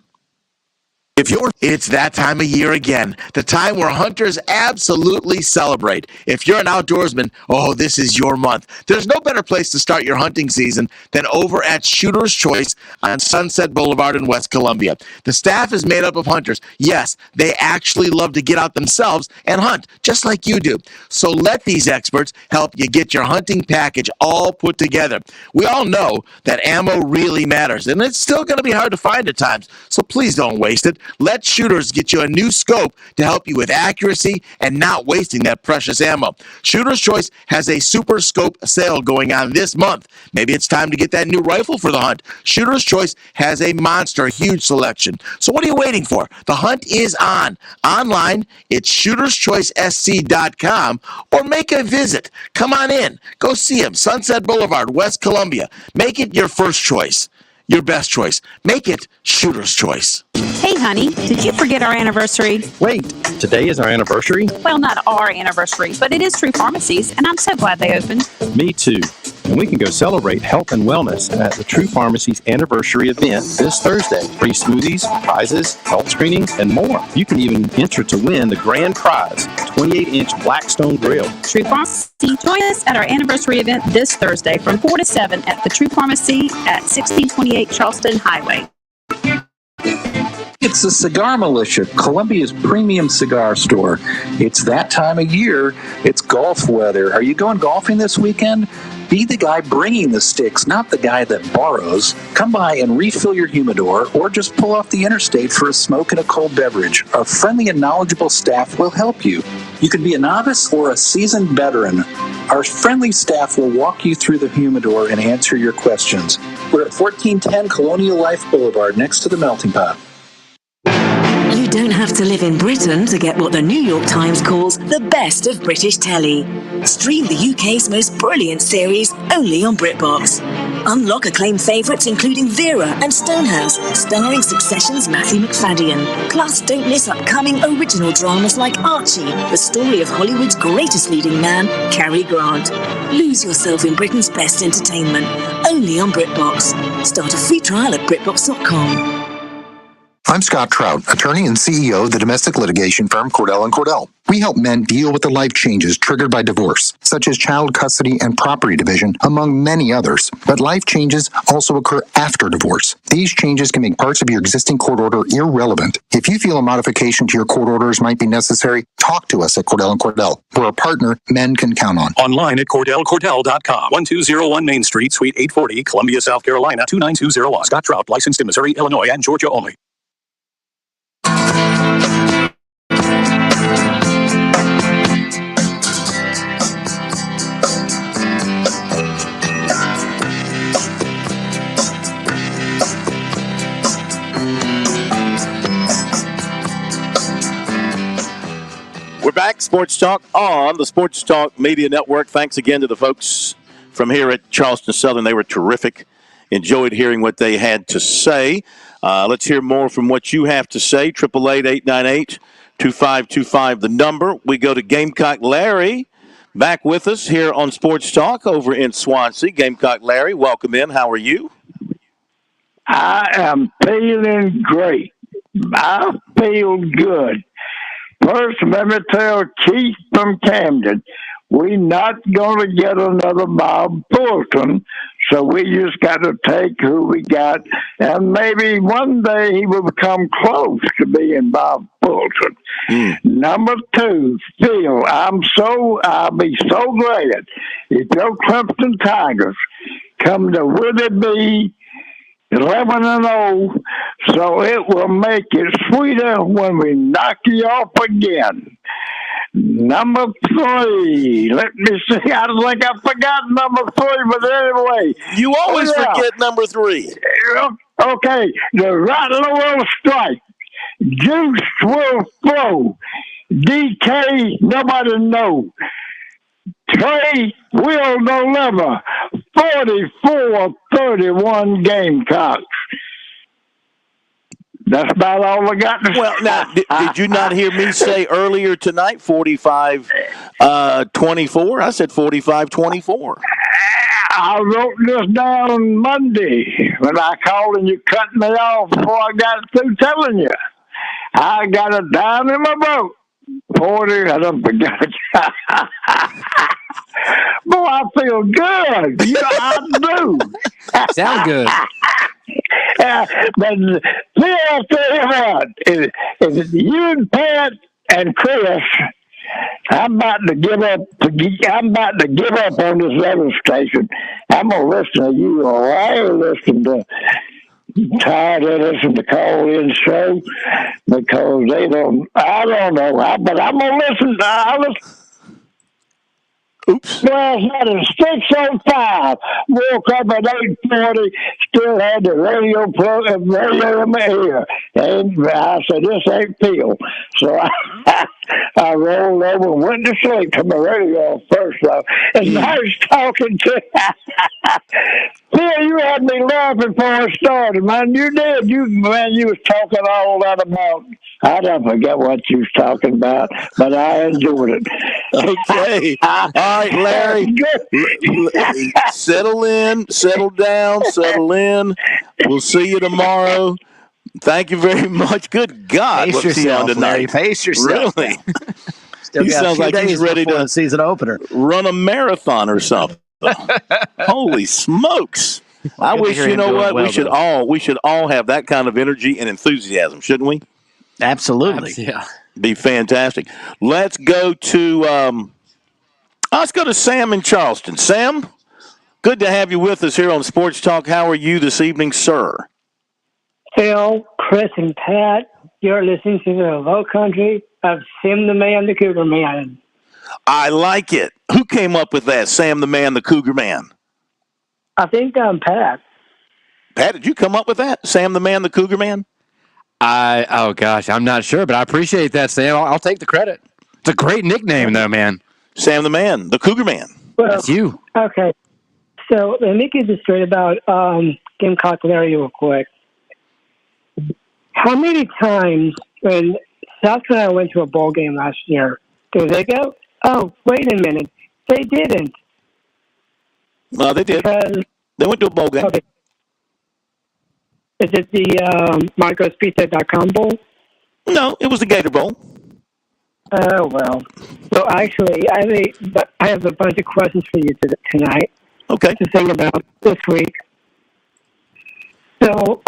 It's that time of year again, the time where hunters absolutely celebrate. If you're an outdoorsman, this is your month. There's no better place to start your hunting season than over at Shooter's Choice on Sunset Boulevard in West Columbia. The staff is made up of hunters. Yes, they actually love to get out themselves and hunt, just like you do. So let these experts help you get your hunting package all put together. We all know that ammo really matters, and it's still going to be hard to find at times, so please don't waste it. Let Shooters get you a new scope to help you with accuracy and not wasting that precious ammo. Shooter's Choice has a super scope sale going on this month. Maybe it's time to get that new rifle for the hunt. Shooter's Choice has a monster huge selection. So what are you waiting for? The hunt is on. Online, it's shooterschoicesc.com or make a visit. Come on in. Go see him. Sunset Boulevard, West Columbia. Make it your first choice. Your best choice. Make it Shooter's Choice. Hey, honey, did you forget our anniversary? Wait, today is our anniversary? Well, not our anniversary, but it is True Pharmacies, and I'm so glad they opened. Me too. And we can go celebrate health and wellness at the True Pharmacies anniversary event this Thursday. Free smoothies, prizes, health screenings, and more. You can even enter to win the grand prize, 28-inch Blackstone grill. True Pharmacy, join us at our anniversary event this Thursday from 4 to 7 at the True Pharmacy at 1628 Charleston Highway. It's the Cigar Militia, Columbia's premium cigar store. It's that time of year. It's golf weather. Are you going golfing this weekend? Be the guy bringing the sticks, not the guy that borrows. Come by and refill your humidor or just pull off the interstate for a smoke and a cold beverage. Our friendly and knowledgeable staff will help you. You could be a novice or a seasoned veteran. Our friendly staff will walk you through the humidor and answer your questions. We're at 1410 Colonial Life Boulevard, next to the Melting Pot. You don't have to live in Britain to get what the New York Times calls the best of British telly. Stream the UK's most brilliant series only on BritBox. Unlock acclaimed favourites including Vera and Stonehouse, starring Succession's Matthew McFadden. Plus, don't miss upcoming original dramas like Archie, the story of Hollywood's greatest leading man, Cary Grant. Lose yourself in Britain's best entertainment, only on BritBox. Start a free trial at BritBox.com. I'm Scott Trout, attorney and CEO of the domestic litigation firm Cordell & Cordell. We help men deal with the life changes triggered by divorce, such as child custody and property division, among many others. But life changes also occur after divorce. These changes can make parts of your existing court order irrelevant. If you feel a modification to your court orders might be necessary, talk to us at Cordell & Cordell. We're a partner men can count on. Online at CordellCordell.com. 1201 Main Street, Suite 840, Columbia, South Carolina, 29201. Scott Trout, licensed in Missouri, Illinois, and Georgia only. We're back, Sports Talk on the Sports Talk Media Network. Thanks again to the folks from here at Charleston Southern. They were terrific. Enjoyed hearing what they had to say. Let's hear more from what you have to say. 888-898-2525, the number. We go to Gamecock Larry, back with us here on Sports Talk over in Swansea. Gamecock Larry, welcome in. How are you? I am feeling great. I feel good. First, let me tell Keith from Camden, we're not going to get another Bob Fulton, so we just got to take who we got, and maybe one day he will become close to being Bob Fulton. Number two, Phil, I'll be so glad if your Clemson Tigers come to would it be 11-0, so it will make it sweeter when we knock you off again. Number three, let me see. I think I forgot number three, but anyway. You always forget number three. Okay, the rattler will strike. Juice will flow. DK, nobody know. Trey will deliver. 44-31 Gamecocks. That's about all I got to say. Well, now, did you not hear me say earlier tonight 45-24? I said 45-24. I wrote this down Monday when I called and you cut me off before I got through telling you. I got it down in my boat. 40, I don't forget it. Boy, I feel good. You know, I do. Sound good. But see, I'll tell you what, if you and Pat and Chris, I'm about to give up. I'm about to give up on this other station. I'm gonna listen to you, or I listen to. Tired of listening to call-in show because they don't. I don't know, but I'm gonna listen. Oops. Last night at 6:05, woke up at 8:40, still had the radio in my ear. And I said, this ain't Phil. So I rolled over and went to sleep to my radio first off. And I was talking to Phil, you had me laughing before I started, man. You did. You was talking all that about. I don't forget what you was talking about, but I enjoyed it. Okay. All right, Larry. Settle in, settle down, settle in. We'll see you tomorrow. Thank you very much. Good God. Pace yourself, Larry. Pace yourself. Really? He sounds like he's ready to the season opener. Run a marathon or something. Holy smokes. I wish, you know what, we should all have that kind of energy and enthusiasm, shouldn't we? Absolutely. Yeah. Be fantastic. Let's go to Sam in Charleston. Sam, good to have you with us here on Sports Talk. How are you this evening, sir? Phil, Chris, and Pat, you're listening to the Low Country of Sam the Man, the Cougar Man. I like it. Who came up with that? Sam the Man, the Cougar Man. I think Pat. Pat, did you come up with that? Sam the Man, the Cougar Man? Oh gosh, I'm not sure, but I appreciate that, Sam. I'll take the credit. It's a great nickname, though, man. Sam the Man, the Cougar Man. Well, that's you. Okay. So let me get this straight about Gamecock Larry real quick. How many times when South Carolina went to a bowl game last year, did they go, oh, wait a minute, they didn't? They did. Because, they went to a bowl game. Okay. Is it the MarcosPizza.com bowl? No, it was the Gator Bowl. Oh, well. So actually, I have a bunch of questions for you tonight. Okay. To think about this week. So,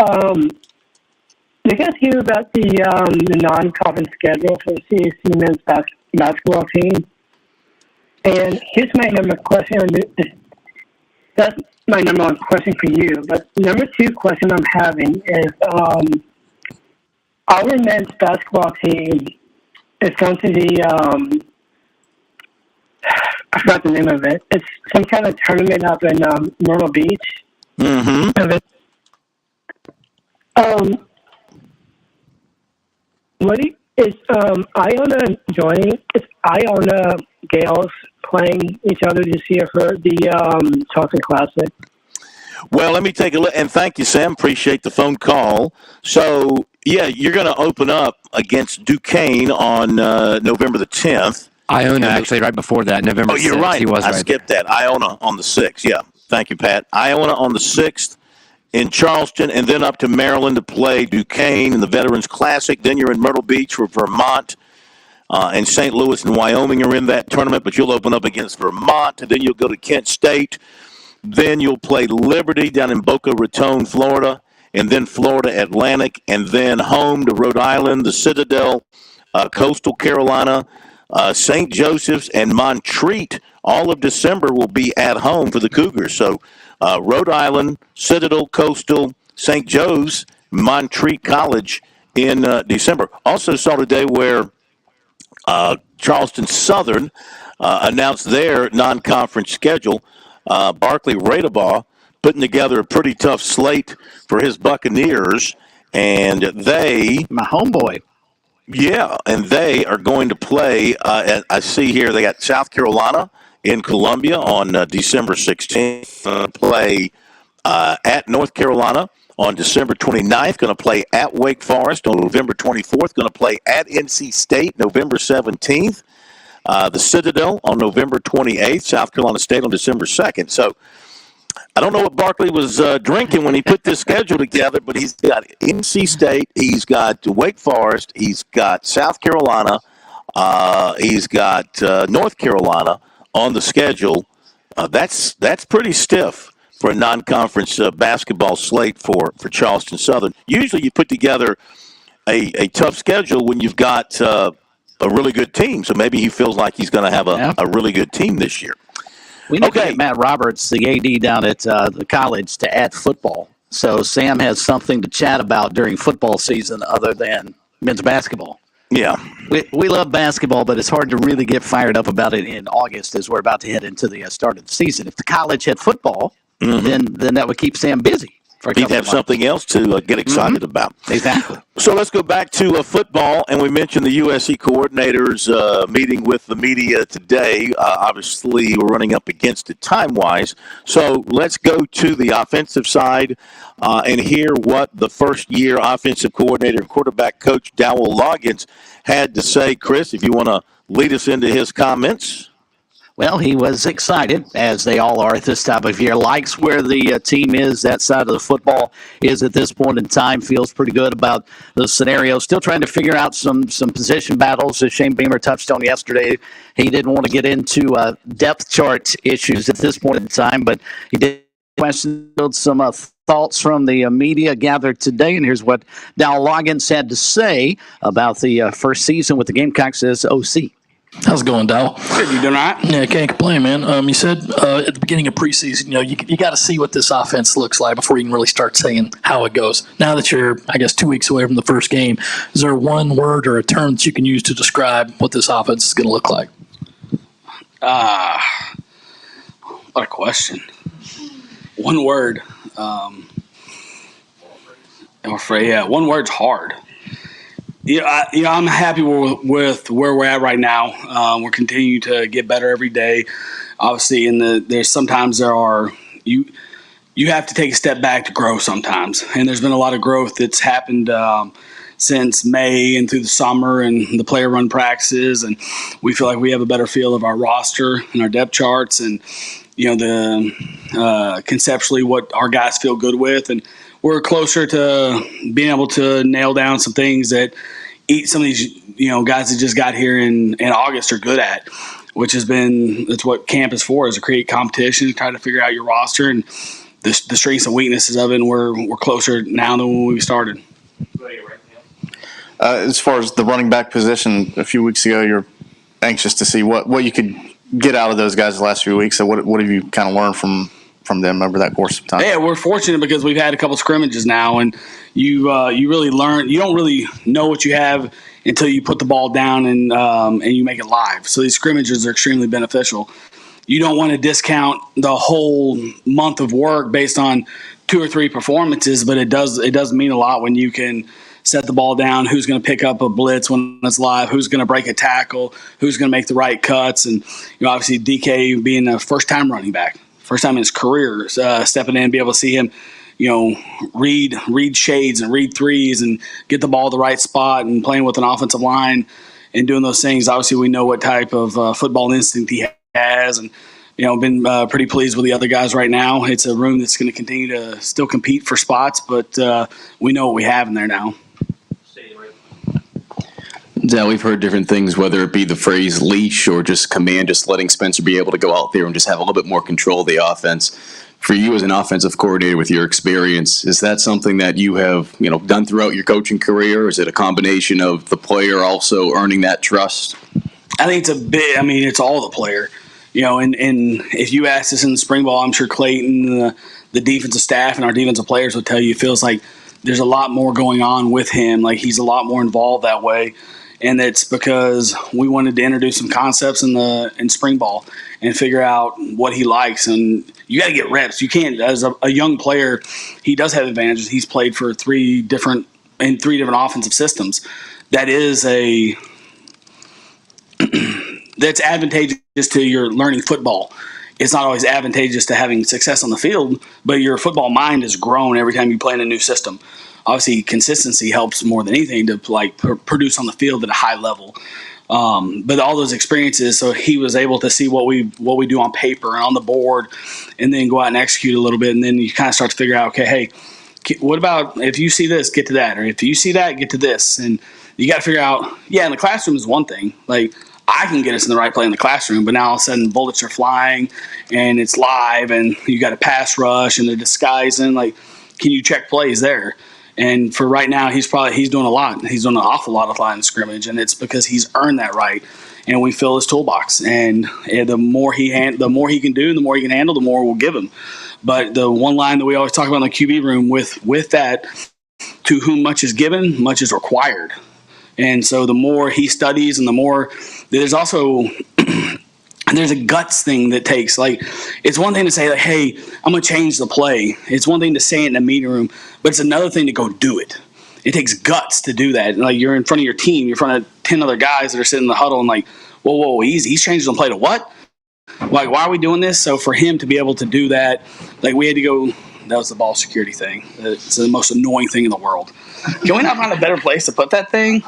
you guys hear about the non-conference schedule for the CAC men's basketball team? And here's my number one question. That's my number one question for you. But number two question I'm having is, our men's basketball team is going to the, I forgot the name of it. It's some kind of tournament up in Myrtle Beach. Mm-hmm. Is Iona joining? Is Iona Gales playing each other this year for the Charleston Classic? Well, let me take a look. And thank you, Sam. Appreciate the phone call. So, yeah, you're going to open up against Duquesne on November the 10th. Iona, actually, right before that, November 6th. Oh, you're right. He was I right skipped that. Iona on the 6th. Yeah. Thank you, Pat. Iona on the 6th in Charleston, and then up to Maryland to play Duquesne in the Veterans Classic. Then you're in Myrtle Beach for Vermont. And St. Louis and Wyoming are in that tournament, but you'll open up against Vermont, and then you'll go to Kent State. Then you'll play Liberty down in Boca Raton, Florida, and then Florida Atlantic, and then home to Rhode Island, the Citadel, Coastal Carolina, St. Joseph's, and Montreat. All of December will be at home for the Cougars. So Rhode Island, Citadel, Coastal, St. Joe's, Montreat College in December. Also saw today where Charleston Southern announced their non-conference schedule. Barclay Radebaugh putting together a pretty tough slate for his Buccaneers, and they... My homeboy. Yeah, and they are going to play, I see here, they got South Carolina in Columbia on December 16th, play at North Carolina on December 29th, going to play at Wake Forest on November 24th, going to play at NC State November 17th, the Citadel on November 28th, South Carolina State on December 2nd. So I don't know what Barkley was drinking when he put this schedule together, but he's got NC State, he's got Wake Forest, he's got South Carolina, he's got North Carolina on the schedule. That's pretty stiff for a non-conference basketball slate for Charleston Southern. Usually you put together a tough schedule when you've got a really good team. So maybe he feels like he's going to have a really good team this year. We need to get Matt Roberts, the AD down at the college, to add football. So Sam has something to chat about during football season other than men's basketball. Yeah. We love basketball, but it's hard to really get fired up about it in August as we're about to head into the start of the season. If the college had football, then that would keep Sam busy. He'd have something else to get excited about. Exactly. So let's go back to football, and we mentioned the USC coordinators meeting with the media today. Obviously, we're running up against it time-wise. So let's go to the offensive side and hear what the first-year offensive coordinator and quarterback coach Dowell Loggins had to say. Chris, if you want to lead us into his comments. Well, he was excited, as they all are at this time of year. Likes where the team is, that side of the football is at this point in time. Feels pretty good about the scenario. Still trying to figure out some position battles, as Shane Beamer touched on yesterday. He didn't want to get into depth chart issues at this point in time, but he did question some thoughts from the media gathered today. And here's what Dowell Loggins had to say about the first season with the Gamecocks as OC. How's it going, Dow? Good, you doing all right? Yeah, can't complain, man. You said at the beginning of preseason, you got to see what this offense looks like before you can really start saying how it goes. Now that you're, I guess, 2 weeks away from the first game, is there one word or a term that you can use to describe what this offense is going to look like? What a question. One word. I'm afraid, one word's hard. I'm happy with where we're at right now. We're continuing to get better every day. Obviously, there's sometimes you have to take a step back to grow sometimes, and there's been a lot of growth that's happened since May and through the summer and the player run practices, and we feel like we have a better feel of our roster and our depth charts, and conceptually what our guys feel good with, and we're closer to being able to nail down some things that some of these guys that just got here in August are good at, which that's what camp is for, is to create competition, try to figure out your roster and the strengths and weaknesses of it, and we're closer now than when we started. As far as the running back position, a few weeks ago, you're anxious to see what you could get out of those guys the last few weeks. So what have you kind of learned from them over that course of time? Yeah, we're fortunate because we've had a couple scrimmages now, and you really learn. You don't really know what you have until you put the ball down and you make it live. So these scrimmages are extremely beneficial. You don't want to discount the whole month of work based on 2 or 3 performances, but it does mean a lot when you can set the ball down, who's going to pick up a blitz when it's live, who's going to break a tackle, who's going to make the right cuts, and obviously DK being a first-time running back. First time in his career, stepping in, be able to see him, read shades and read threes and get the ball at the right spot and playing with an offensive line and doing those things. Obviously, we know what type of football instinct he has, and been pretty pleased with the other guys right now. It's a room that's going to continue to still compete for spots, but we know what we have in there now. Yeah, we've heard different things, whether it be the phrase leash or just command, just letting Spencer be able to go out there and just have a little bit more control of the offense. For you as an offensive coordinator with your experience, is that something that you have done throughout your coaching career? Or is it a combination of the player also earning that trust? I think it's all the player. And if you ask us in the spring ball, I'm sure Clayton, the defensive staff and our defensive players will tell you it feels like there's a lot more going on with him. Like he's a lot more involved that way. And it's because we wanted to introduce some concepts in spring ball and figure out what he likes. And you got to get reps. You can't, as a young player, he does have advantages. He's played for 3 different offensive systems. That is that's advantageous to your learning football. It's not always advantageous to having success on the field, but your football mind has grown every time you play in a new system. Obviously, consistency helps more than anything to produce on the field at a high level. But all those experiences, so he was able to see what we do on paper and on the board, and then go out and execute a little bit. And then you kind of start to figure out, okay, hey, what about if you see this, get to that, or if you see that, get to this. And you got to figure out, in the classroom is one thing. Like I can get us in the right play in the classroom, but now all of a sudden bullets are flying and it's live, and you got a pass rush and they're disguising. Like, can you check plays there? And for right now, he's doing a lot. He's doing an awful lot of line scrimmage, and it's because he's earned that right. And we fill his toolbox. And the more he can do, the more he can handle, the more we'll give him. But the one line that we always talk about in the QB room with that, to whom much is given, much is required. And so the more he studies, and the more there's also there's a guts thing that takes. Like, it's one thing to say, like, hey, I'm going to change the play. It's one thing to say it in a meeting room, but it's another thing to go do it. It takes guts to do that. Like, you're in front of your team. You're in front of 10 other guys that are sitting in the huddle and like, whoa, he's changing the play to what? Like, why are we doing this? So for him to be able to do that, like, we had to go – that was the ball security thing. It's the most annoying thing in the world. Can we not find a better place to put that thing?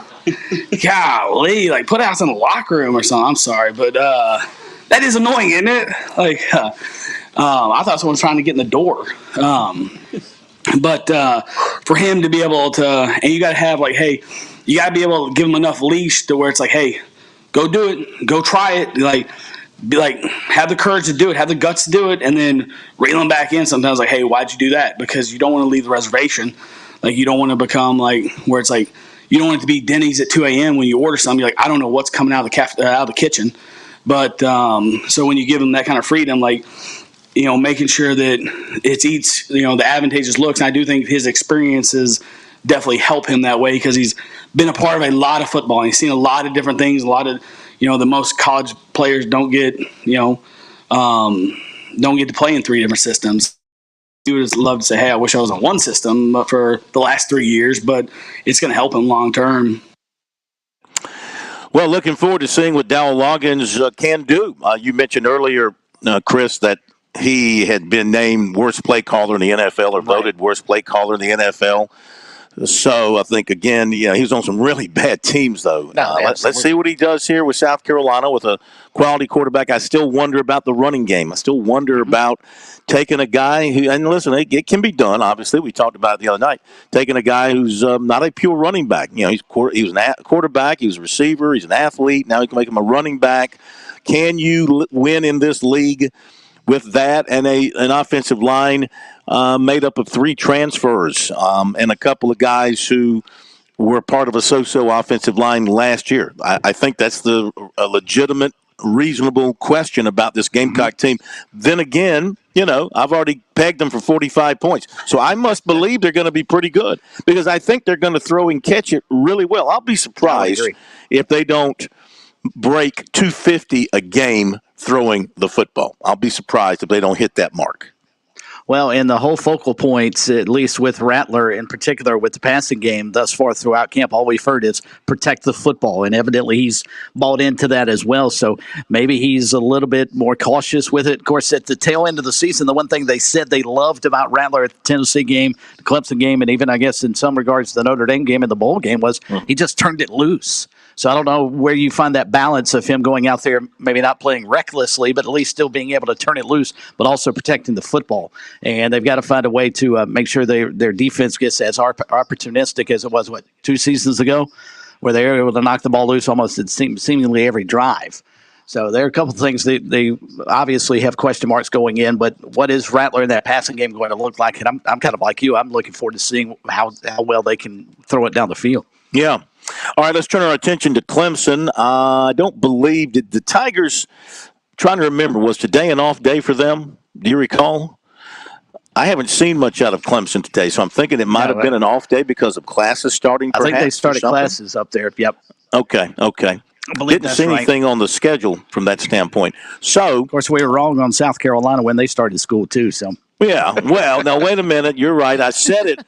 Golly, like, put it out in the locker room or something. I'm sorry, but that is annoying, isn't it? Like, I thought someone was trying to get in the door. But for him to be able to, and you got to have, like, hey, you got to be able to give him enough leash to where it's like, hey, go do it, go try it, have the courage to do it, have the guts to do it, and then reel him back in sometimes, like, hey, why'd you do that? Because you don't want to leave the reservation. Like, you don't want to become like where it's like you don't want it to be Denny's at 2 a.m. when you order something. You're like, I don't know what's coming out of the kitchen. But so when you give them that kind of freedom, like, making sure that it eats, the advantageous looks. And I do think his experiences definitely help him that way because he's been a part of a lot of football. And he's seen a lot of different things. A lot of, the most college players don't get to play in 3 different systems. He would love to say, hey, I wish I was on one system for the last 3 years, but it's going to help him long term. Well, looking forward to seeing what Dowell Loggins can do. You mentioned earlier, Chris, that he had been named worst play caller in the NFL or voted worst play caller in the NFL. So I think, again, he was on some really bad teams, though. Let's see what he does here with South Carolina with a quality quarterback. I still wonder about the running game. I still wonder about taking a guy who – and listen, it can be done, obviously. We talked about it the other night. Taking a guy who's not a pure running back. He was a quarterback. He was a receiver. He's an athlete. Now you can make him a running back. Can you win in this league with that and an offensive line made up of 3 transfers and a couple of guys who were part of a so-so offensive line last year? I think that's a legitimate, reasonable question about this Gamecock team. Then again, I've already pegged them for 45 points. So I must believe they're going to be pretty good because I think they're going to throw and catch it really well. I'll be surprised if they don't break 250 a game throwing the football. I'll be surprised if they don't hit that mark. Well, and the whole focal points, at least with Rattler in particular, with the passing game thus far throughout camp, all we've heard is protect the football. And evidently he's bought into that as well. So maybe he's a little bit more cautious with it. Of course, at the tail end of the season, the one thing they said they loved about Rattler at the Tennessee game, the Clemson game, and even, I guess, in some regards, the Notre Dame game and the bowl game was he just turned it loose. So I don't know where you find that balance of him going out there, maybe not playing recklessly, but at least still being able to turn it loose, but also protecting the football. And they've got to find a way to make sure their defense gets as opportunistic as it was, 2 seasons ago, where they were able to knock the ball loose almost seemingly every drive. So there are a couple of things they obviously have question marks going in, but what is Rattler in that passing game going to look like? And I'm kind of like you. I'm looking forward to seeing how well they can throw it down the field. Yeah. All right, let's turn our attention to Clemson. I don't believe did the Tigers, trying to remember, was today an off day for them? Do you recall? I haven't seen much out of Clemson today, so I'm thinking it might have been an off day because of classes starting, perhaps. I think they started classes up there, yep. Okay. Didn't see anything on the schedule from that standpoint. So, of course, we were wrong on South Carolina when they started school, too. So, yeah, well, now, wait a minute. You're right. I said it.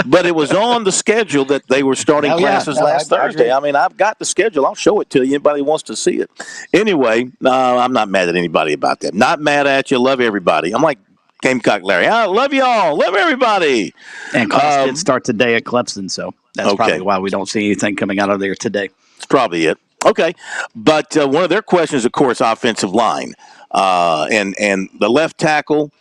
But it was on the schedule that they were starting classes last Thursday. I mean, I've got the schedule. I'll show it to you. Anybody wants to see it. Anyway, I'm not mad at anybody about that. Not mad at you. Love everybody. I'm like Gamecock Larry. I love y'all. Love everybody. And class did start today at Clemson, so that's probably why we don't see anything coming out of there today. That's probably it. Okay. But one of their questions, of course, offensive line. And the left tackle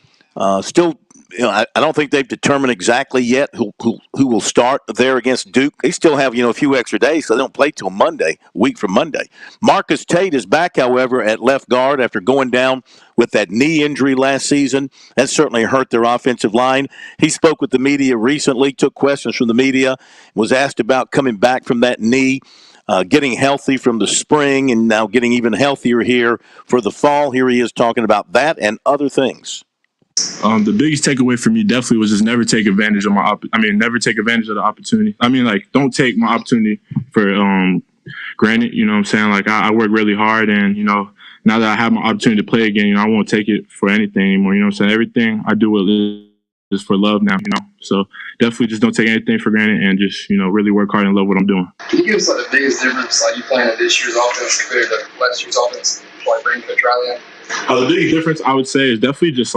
still – I don't think they've determined exactly yet who will start there against Duke. They still have, a few extra days, so they don't play till Monday, a week from Monday. Marcus Tate is back, however, at left guard after going down with that knee injury last season. That certainly hurt their offensive line. He spoke with the media recently, took questions from the media, was asked about coming back from that knee, getting healthy from the spring, and now getting even healthier here for the fall. Here he is talking about that and other things. The biggest takeaway for me definitely was just never take advantage of never take advantage of the opportunity. Don't take my opportunity for granted. You know what I'm saying? Like, I work really hard, and now that I have my opportunity to play again, I won't take it for anything anymore. You know what I'm saying? Everything I do is for love now. So definitely just don't take anything for granted, and just really work hard and love what I'm doing. Can you give us the biggest difference, you playing at this year's offense compared to last year's offense, bringing Coach Riley in? The biggest difference I would say is definitely just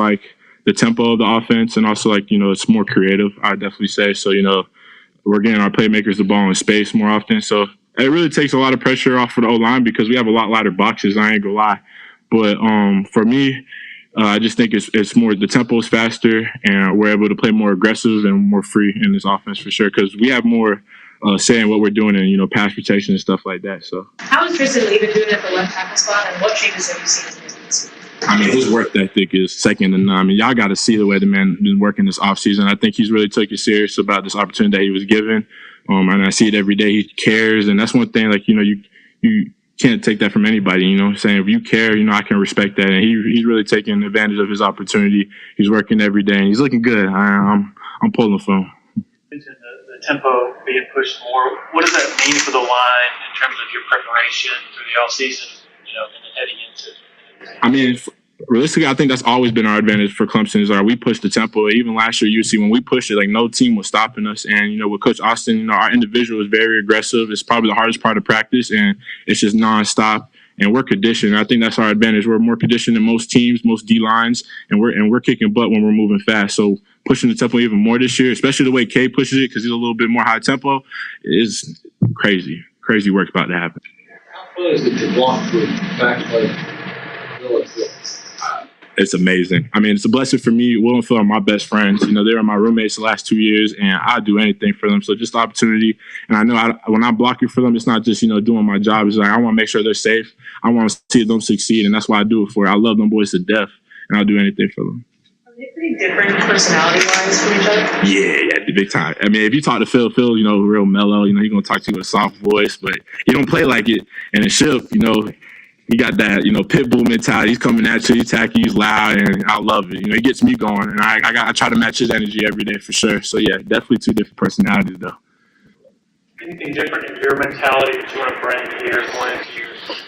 the tempo of the offense, and also it's more creative, I definitely say. So, we're getting our playmakers the ball in space more often. So it really takes a lot of pressure off for the O-line because we have a lot lighter boxes, I ain't gonna lie. But for me, I just think it's more, the tempo is faster, and we're able to play more aggressive and more free in this offense for sure, because we have more say in what we're doing and, pass protection and stuff like that. So how is Tristan Lee been doing at the left tackle spot, and what changes have you seen in his defense? His work ethic is second to none. Y'all got to see the way the man been working this offseason. I think he's really took it serious about this opportunity that he was given. And I see it every day. He cares, and that's one thing. Like, you know, you can't take that from anybody. You know what I'm saying? If you care, you know, I can respect that. And he's really taking advantage of his opportunity. He's working every day, and he's looking good. I'm pulling for him. The tempo being pushed more. What does that mean for the line in terms of your preparation through the off season? You know, and then heading into. I mean, realistically, I think that's always been our advantage for Clemson is we push the tempo. Even last year, you see when we pushed it, like no team was stopping us. And, you know, with Coach Austin, you know, our individual is very aggressive. It's probably the hardest part of practice, and it's just nonstop. And we're conditioned. I think that's our advantage. We're more conditioned than most teams, most D lines, and we're kicking butt when we're moving fast. So pushing the tempo even more this year, especially the way K pushes it, because he's a little bit more high tempo, is crazy. Crazy work's about to happen. How fun is it to walk with back like Will and Phil? It's amazing. I mean, it's a blessing for me. Will and Phil are my best friends. You know, they were my roommates the last 2 years, and I do anything for them. So just the opportunity. And I know when I'm blocking for them, it's not just, you know, doing my job. It's like I want to make sure they're safe. I want to see them succeed, and that's why I do it for it. I love them boys to death, and I'll do anything for them. Are they pretty different personality-wise from each other? Yeah, big time. I mean, if you talk to Phil, you know, real mellow. You know, he's going to talk to you with a soft voice, but he don't play like it. And in Ship, you know, he got that, you know, pit bull mentality. He's coming at you, he's tacky, he's loud, and I love it. You know, he gets me going, and I try to match his energy every day for sure. So, yeah, definitely two different personalities, though. Anything different in your mentality that you want to bring here going into years?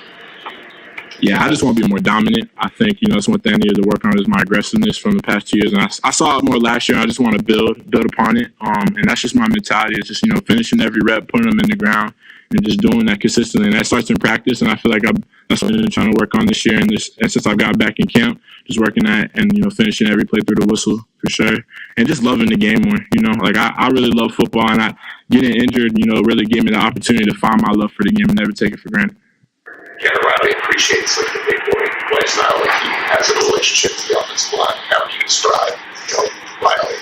Yeah, I just want to be more dominant. I think, you know, that's one thing I needed to work on is my aggressiveness from the past 2 years. And I saw it more last year. I just want to build upon it. And that's just my mentality. It's just, you know, finishing every rep, putting them in the ground, and just doing that consistently. And that starts in practice. And I feel like that's what I've been trying to work on this year. And since I've got back in camp, just working at and, you know, finishing every play through the whistle for sure. And just loving the game more, you know. Like, I really love football. And getting injured, you know, really gave me the opportunity to find my love for the game and never take it for granted. Garrett Riley appreciates like the big boy play style. Like he has a relationship with the offensive line. How do you describe, you know, Riley?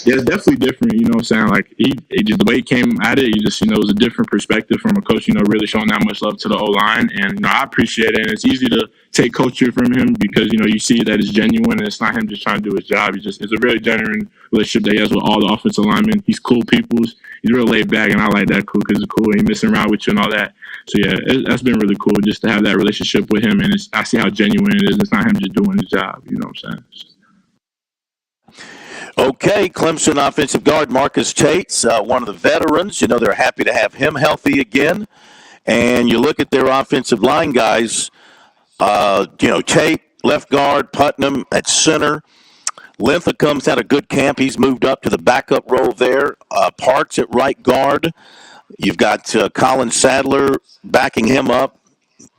Yeah, it's definitely different. You know what I'm saying? Like he just the way he came at it, you know, it was a different perspective from a coach. You know, really showing that much love to the O line, and you know, I appreciate it. And it's easy to take culture from him because you know you see that it's genuine and it's not him just trying to do his job. It's a very genuine relationship that he has with all the offensive linemen. He's cool peoples. He's real laid back, and I like that cool because it's cool. He messing around with you and all that. So yeah, that's been really cool just to have that relationship with him, and I see how genuine it is. It's not him just doing his job. You know what I'm saying? Okay, Clemson offensive guard Marcus Tate's one of the veterans. You know, they're happy to have him healthy again. And you look at their offensive line guys, you know, Tate, left guard, Putnam at center. Linthicum's had a good camp. He's moved up to the backup role there. Parks at right guard. You've got Colin Sadler backing him up.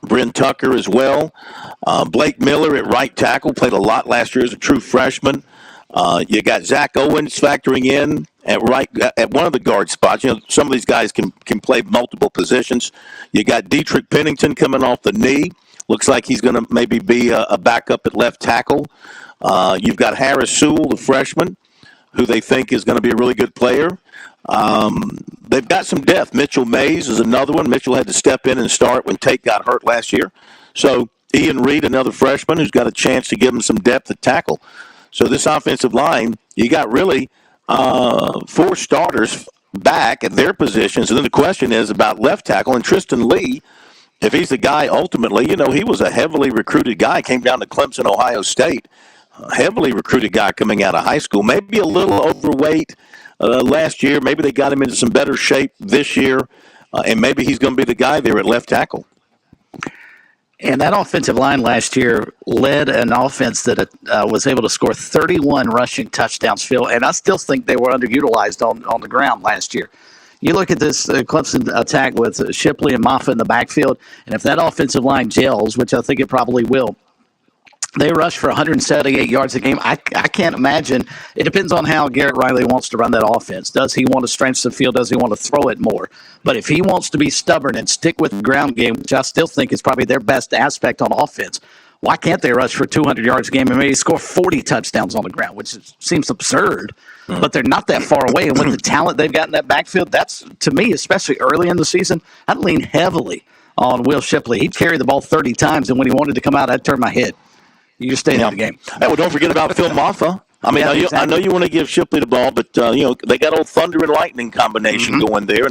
Bryn Tucker as well. Blake Miller at right tackle, played a lot last year as a true freshman. You got Zach Owens factoring in at one of the guard spots. You know, some of these guys can play multiple positions. You got Dietrich Pennington coming off the knee. Looks like he's going to maybe be a backup at left tackle. You've got Harris Sewell, the freshman, who they think is going to be a really good player. They've got some depth. Mitchell Mays is another one. Mitchell had to step in and start when Tate got hurt last year. So Ian Reed, another freshman, who's got a chance to give him some depth at tackle. So this offensive line, you got really 4 starters back at their positions. And then the question is about left tackle. And Tristan Lee, if he's the guy ultimately, you know, he was a heavily recruited guy, came down to Clemson, Ohio State. A heavily recruited guy coming out of high school. Maybe a little overweight last year. Maybe they got him into some better shape this year. And maybe he's going to be the guy there at left tackle. And that offensive line last year led an offense that was able to score 31 rushing touchdowns, Phil, and I still think they were underutilized on the ground last year. You look at this Clemson attack with Shipley and Moffitt in the backfield, and if that offensive line gels, which I think it probably will, they rush for 178 yards a game. I can't imagine. It depends on how Garrett Riley wants to run that offense. Does he want to stretch the field? Does he want to throw it more? But if he wants to be stubborn and stick with the ground game, which I still think is probably their best aspect on offense, why can't they rush for 200 yards a game and maybe score 40 touchdowns on the ground, which seems absurd. But they're not that far away. And with the talent they've got in that backfield, that's, to me, especially early in the season, I'd lean heavily on Will Shipley. He'd carry the ball 30 times, and when he wanted to come out, I'd turn my head. You just stay in the game. Hey, well, don't forget about Phil Maffa. I mean, Yeah, I know you want to give Shipley the ball, but they got old thunder and lightning combination going there,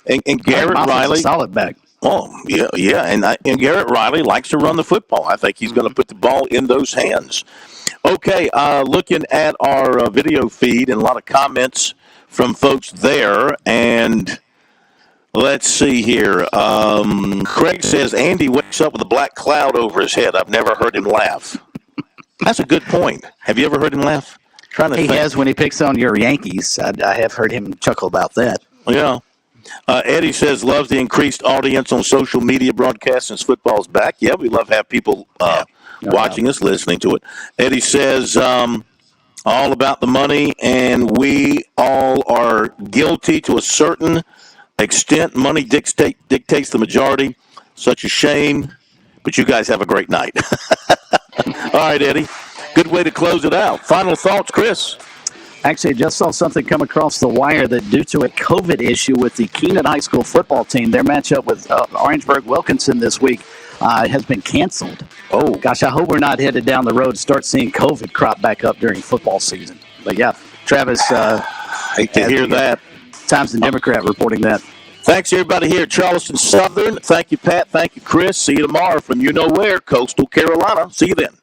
and Garrett Riley, solid back. Oh yeah, and Garrett Riley likes to run the football. I think he's going to put the ball in those hands. Okay, looking at our video feed and a lot of comments from folks there, and let's see here. Craig says Andy wakes up with a black cloud over his head. I've never heard him laugh. That's a good point. Have you ever heard him laugh? He has when he picks on your Yankees. I have heard him chuckle about that. Yeah. Eddie says loves the increased audience on social media broadcasts since football's back. Yeah, we love to have people watching us, listening to it. Eddie says all about the money, and we all are guilty to a certain extent. Money dictates the majority. Such a shame, but you guys have a great night. All right, Eddie. Good way to close it out. Final thoughts, Chris? Actually, I just saw something come across the wire that due to a COVID issue with the Keenan High School football team, their matchup with Orangeburg-Wilkinson this week has been canceled. Oh. Gosh, I hope we're not headed down the road to start seeing COVID crop back up during football season. But, yeah, Travis. Hate to hear that. Times and Democrat reporting that. Thanks, everybody here at Charleston Southern. Thank you, Pat. Thank you, Chris. See you tomorrow from you-know-where, Coastal Carolina. See you then.